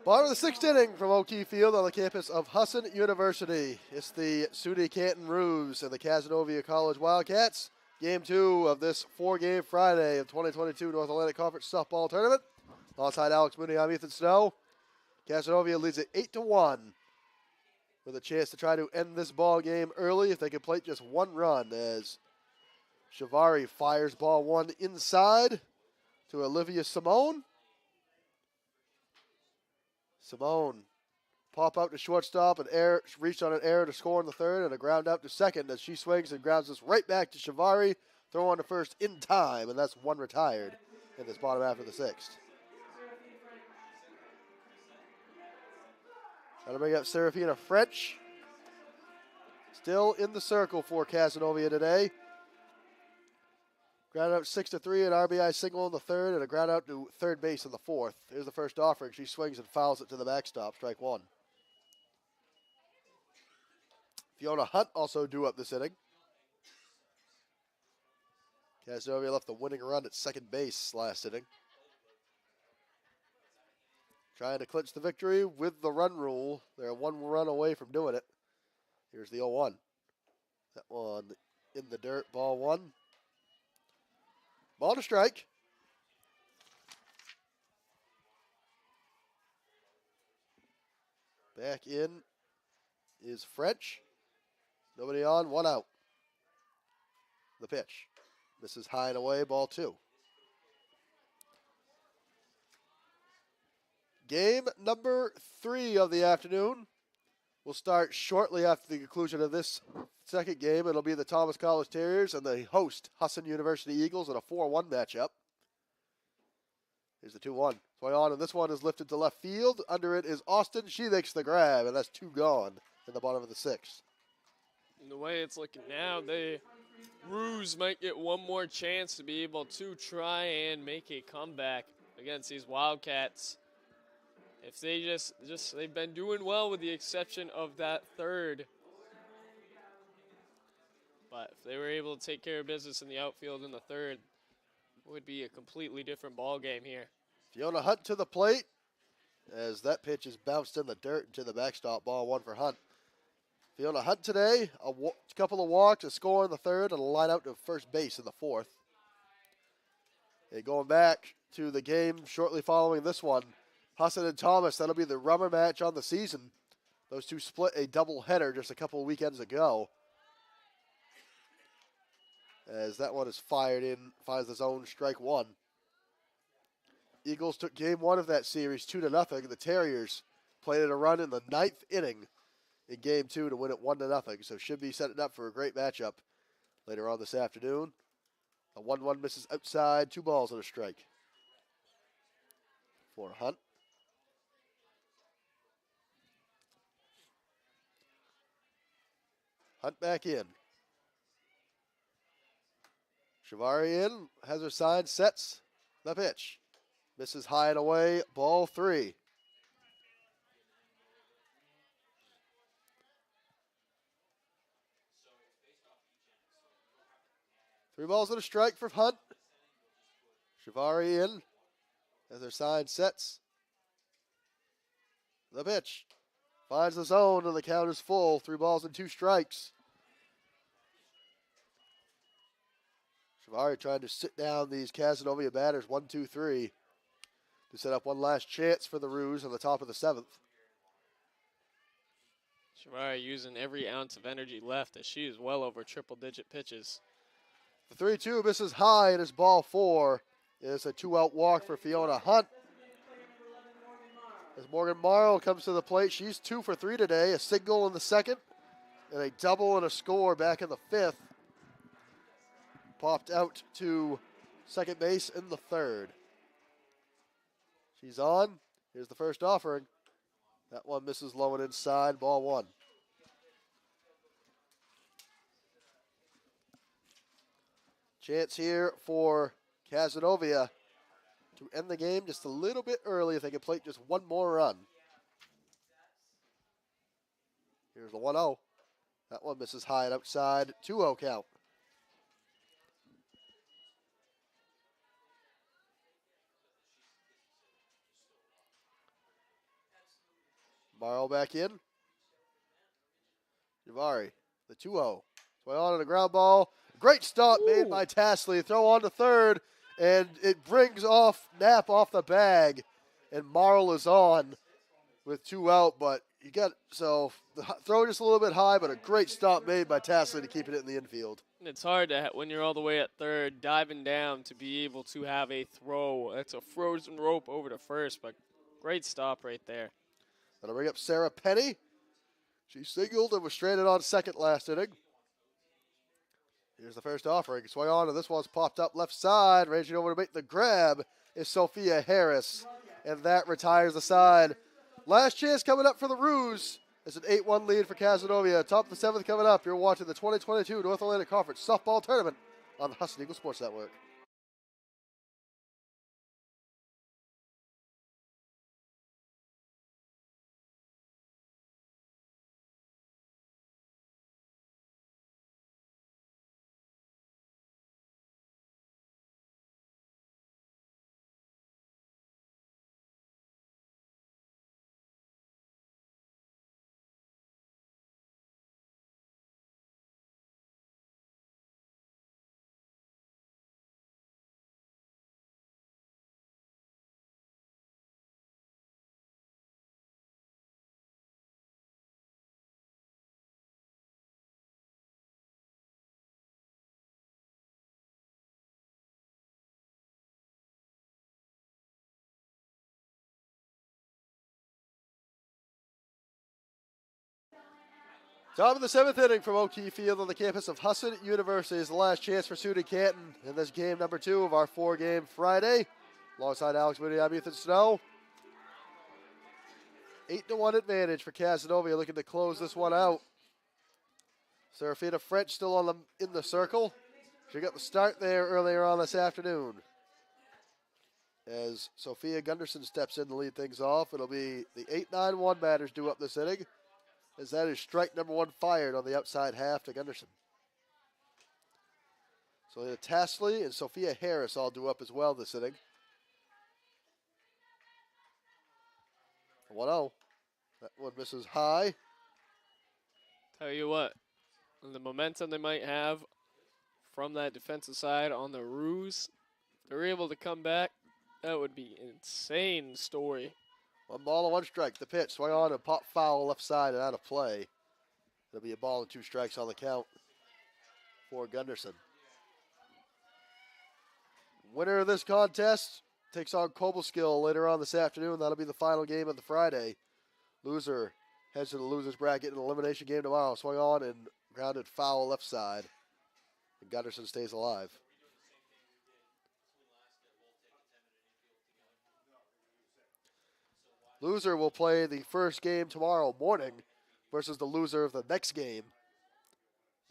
Bottom of the sixth inning from O'Keefe Field on the campus of Husson University. It's the SUNY Canton Roos and the Cazenovia College Wildcats. Game two of this four-game Friday of 2022 North Atlantic Conference Softball Tournament. Alongside Alex Mooney, I'm Ethan Snow. Cazenovia leads it 8-1 with a chance to try to end this ball game early if they can plate just one run as Shivari fires ball one inside to Olivia Simone. Simone pop out to shortstop and reach on an error to score in the third and a ground out to second as she swings and grounds this right back to Shivari. Throw on to first in time, and that's one retired in this bottom half of the sixth. Trying to bring up Serafina French. Still in the circle for Cazenovia today. Ground out 6-3, an RBI single in the third, and a ground out to third base in the fourth. Here's the first offering. She swings and fouls it to the backstop. Strike one. Fiona Hunt also due up this inning. Cazenovia left the winning run at second base last inning. Trying to clinch the victory with the run rule. They're one run away from doing it. Here's the 0-1. That one in the dirt, ball one. Ball to strike. Back in is French. Nobody on, one out. The pitch. This is high and away, ball two. Game number 3 of the afternoon will start shortly after the conclusion of this second game. It'll be the Thomas College Terriers and the host, Husson University Eagles, in a 4-1 matchup. Here's the 2-1. Swing on, and this one is lifted to left field. Under it is Austin. She makes the grab, and that's 2 gone in the bottom of the 6th. And the way it's looking now, the Roos might get one more chance to be able to try and make a comeback against these Wildcats. If they they've been doing well with the exception of that third. But if they were able to take care of business in the outfield in the third, it would be a completely different ball game here. Fiona Hunt to the plate as that pitch is bounced in the dirt into the backstop. Ball one for Hunt. Fiona Hunt today, a couple of walks, a score in the third, and a line out to first base in the fourth. And going back to the game shortly following this one, Husson and Thomas, that'll be the rubber match on the season. Those two split a doubleheader just a couple of weekends ago. As that one is fired in, finds the zone, strike one. Eagles took game 1 of that series 2-0. The Terriers played it a run in the 9th inning in game 2 to win it 1-0. So should be setting up for a great matchup later on this afternoon. A 1-1 misses outside, 2 balls and a strike for Hunt. Hunt back in. Shivari in, has her sign, sets the pitch. Misses high and away, ball 3. Three balls and a strike for Hunt. Shivari in, as her sign, sets the pitch. Finds the zone and the count is full. 3 balls and 2 strikes. Shivari trying to sit down these Cazenovia batters, 1, 2, 3, to set up one last chance for the Roos on the top of the 7th. Shivari using every ounce of energy left as she is well over triple-digit pitches. The 3-2 misses high and is ball 4. It's a 2-out walk for Fiona Hunt. As Morgan Morrow comes to the plate, she's 2 for 3 today. A single in the 2nd and a double and a score back in the 5th. Popped out to second base in the 3rd. She's on. Here's the first offering. That one misses low and inside, ball 1. Chance here for Cazenovia to end the game just a little bit early if they can plate just one more run. Here's the 1-0. That one misses high and outside, 2-0 count. Morrow back in. Javari, the 2-0. Swing on a ground ball. Great stop made by Tasley. Throw on to third, and it brings off Knapp off the bag, and Marl is on with 2 out, but you got, so the throw just a little bit high, but a great stop made by Tasley to keep it in the infield. It's hard to, when you're all the way at third, diving down to be able to have a throw. That's a frozen rope over to first, but great stop right there. That'll bring up Sarah Penny. She singled and was stranded on second last inning. Here's the first offering. Swing on, and this one's popped up left side. Ranging over to make the grab is Sophia Harris, and that retires the side. Last chance coming up for the Roos. It's an 8-1 lead for Cazenovia. Top of the 7th coming up. You're watching the 2022 North Atlantic Conference Softball Tournament on the Husson Eagles Sports Network. Top of the 7th inning from O'Keefe Field on the campus of Husson University is the last chance for SUNY Canton in this game number 2 of our 4-game Friday. Alongside Alex Moody, I'm Ethan Snow. 8-1 advantage for Cazenovia, looking to close this one out. Serafina French still in the circle. She got the start there earlier on this afternoon. As Sophia Gunderson steps in to lead things off, it'll be the 8-9-1 batters due up this inning, as that is strike number 1 fired on the outside half to Gunderson. So Tasley and Sophia Harris all due up as well this inning. 1-0. That one misses high. Tell you what, the momentum they might have from that defensive side on the ruse, if they're able to come back, that would be an insane story. 1 ball and 1 strike. The pitch swung on and pop foul left side and out of play. It'll be a ball and 2 strikes on the count for Gunderson. Winner of this contest takes on Cobleskill later on this afternoon. That'll be the final game of the Friday. Loser heads to the loser's bracket in an elimination game tomorrow. Swung on and grounded foul left side. And Gunderson stays alive. Loser will play the first game tomorrow morning versus the loser of the next game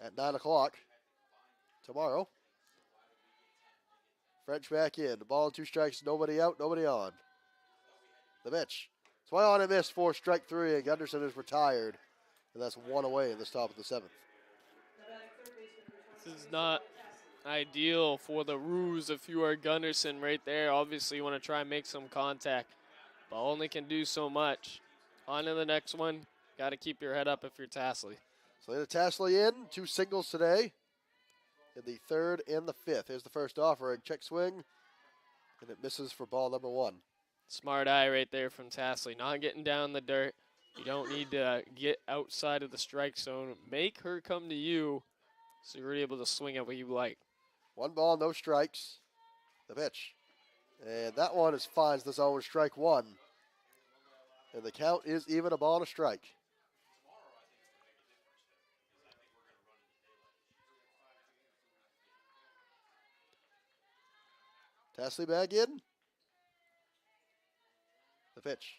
at 9 o'clock tomorrow. French back in. The ball and 2 strikes. Nobody out, nobody on. The pitch. Swung on and missed for strike 3, and Gunderson is retired. And that's 1 away in this top of the 7th. This is not ideal for the ruse if you are Gunderson right there. Obviously, you want to try and make some contact, but only can do so much. On to the next one. Got to keep your head up if you're Tasley. Selena Tasley in. 2 singles today in the 3rd and the 5th. Here's the first offering. Check swing, and it misses for ball number 1. Smart eye right there from Tasley. Not getting down the dirt. You don't need to get outside of the strike zone. Make her come to you so you're able to swing it what you like. 1 ball, no strikes. The pitch. And that one finds the zone, strike 1. And the count is even, a ball and a strike. Tasley back in. The pitch.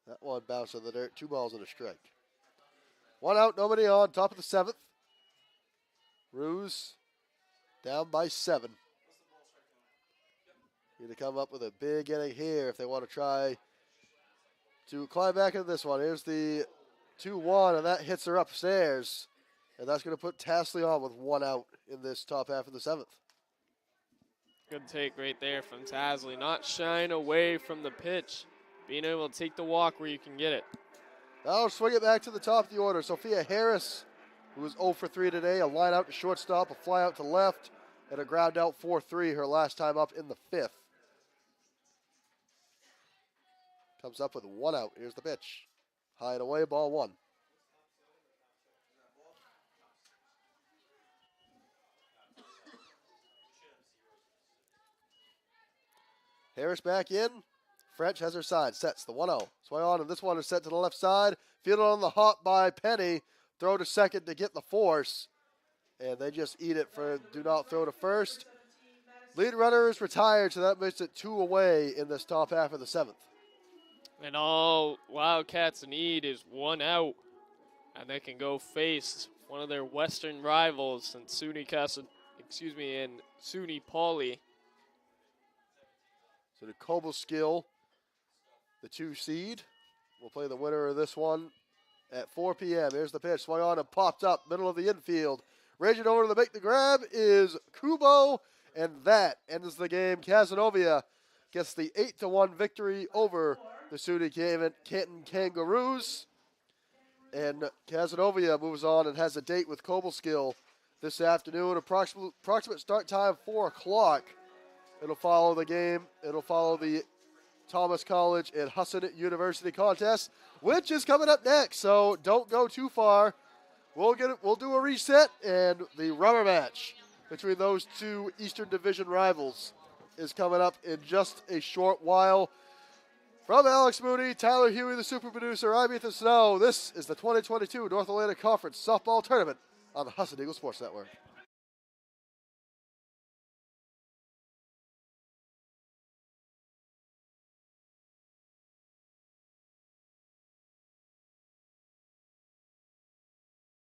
That one bounced in the dirt. 2 balls and a strike. 1 out, nobody on. Top of the 7th. Ruse down by 7. Need to come up with a big inning here if they want to try to climb back into this one. Here's the 2-1, and that hits her upstairs. And that's going to put Tasley on with 1 out in this top half of the 7th. Good take right there from Tasley. Not shying away from the pitch. Being able to take the walk where you can get it. Now swing it back to the top of the order. Sophia Harris, who was 0 for 3 today. A line out to shortstop, a fly out to left, and a ground out 4-3 her last time up in the 5th. Comes up with 1 out. Here's the pitch. High and away, ball 1. Harris back in. French has her side. Sets the 1-0. Swing on, and this one is set to the left side. Fielded on the hop by Penny. Throw to second to get the force. And they just eat it for do not throw to first. Lead runner is retired, so that makes it 2 away in this top half of the 7th. And all Wildcats need is 1 out. And they can go face one of their Western rivals in SUNY Pauley. So the Cobleskill, the 2 seed, will play the winner of this one at 4 p.m. Here's the pitch. Swung on and popped up, middle of the infield. Raging over to make the grab is Kubo, and that ends the game. Cazenovia gets the 8-1 victory over the SUNY Canton Kangaroos. And Cazenovia moves on and has a date with Cobleskill this afternoon. Approximate start time, 4 o'clock. It'll follow the game. It'll follow the Thomas College and Husson University contest, which is coming up next. So don't go too far. We'll do a reset, and the rubber match between those 2 Eastern Division rivals is coming up in just a short while. From Alex Mooney, Tyler Huey, the super producer, I'm Ethan Snow. This is the 2022 North Atlantic Conference Softball Tournament on the Husson Eagles Sports Network.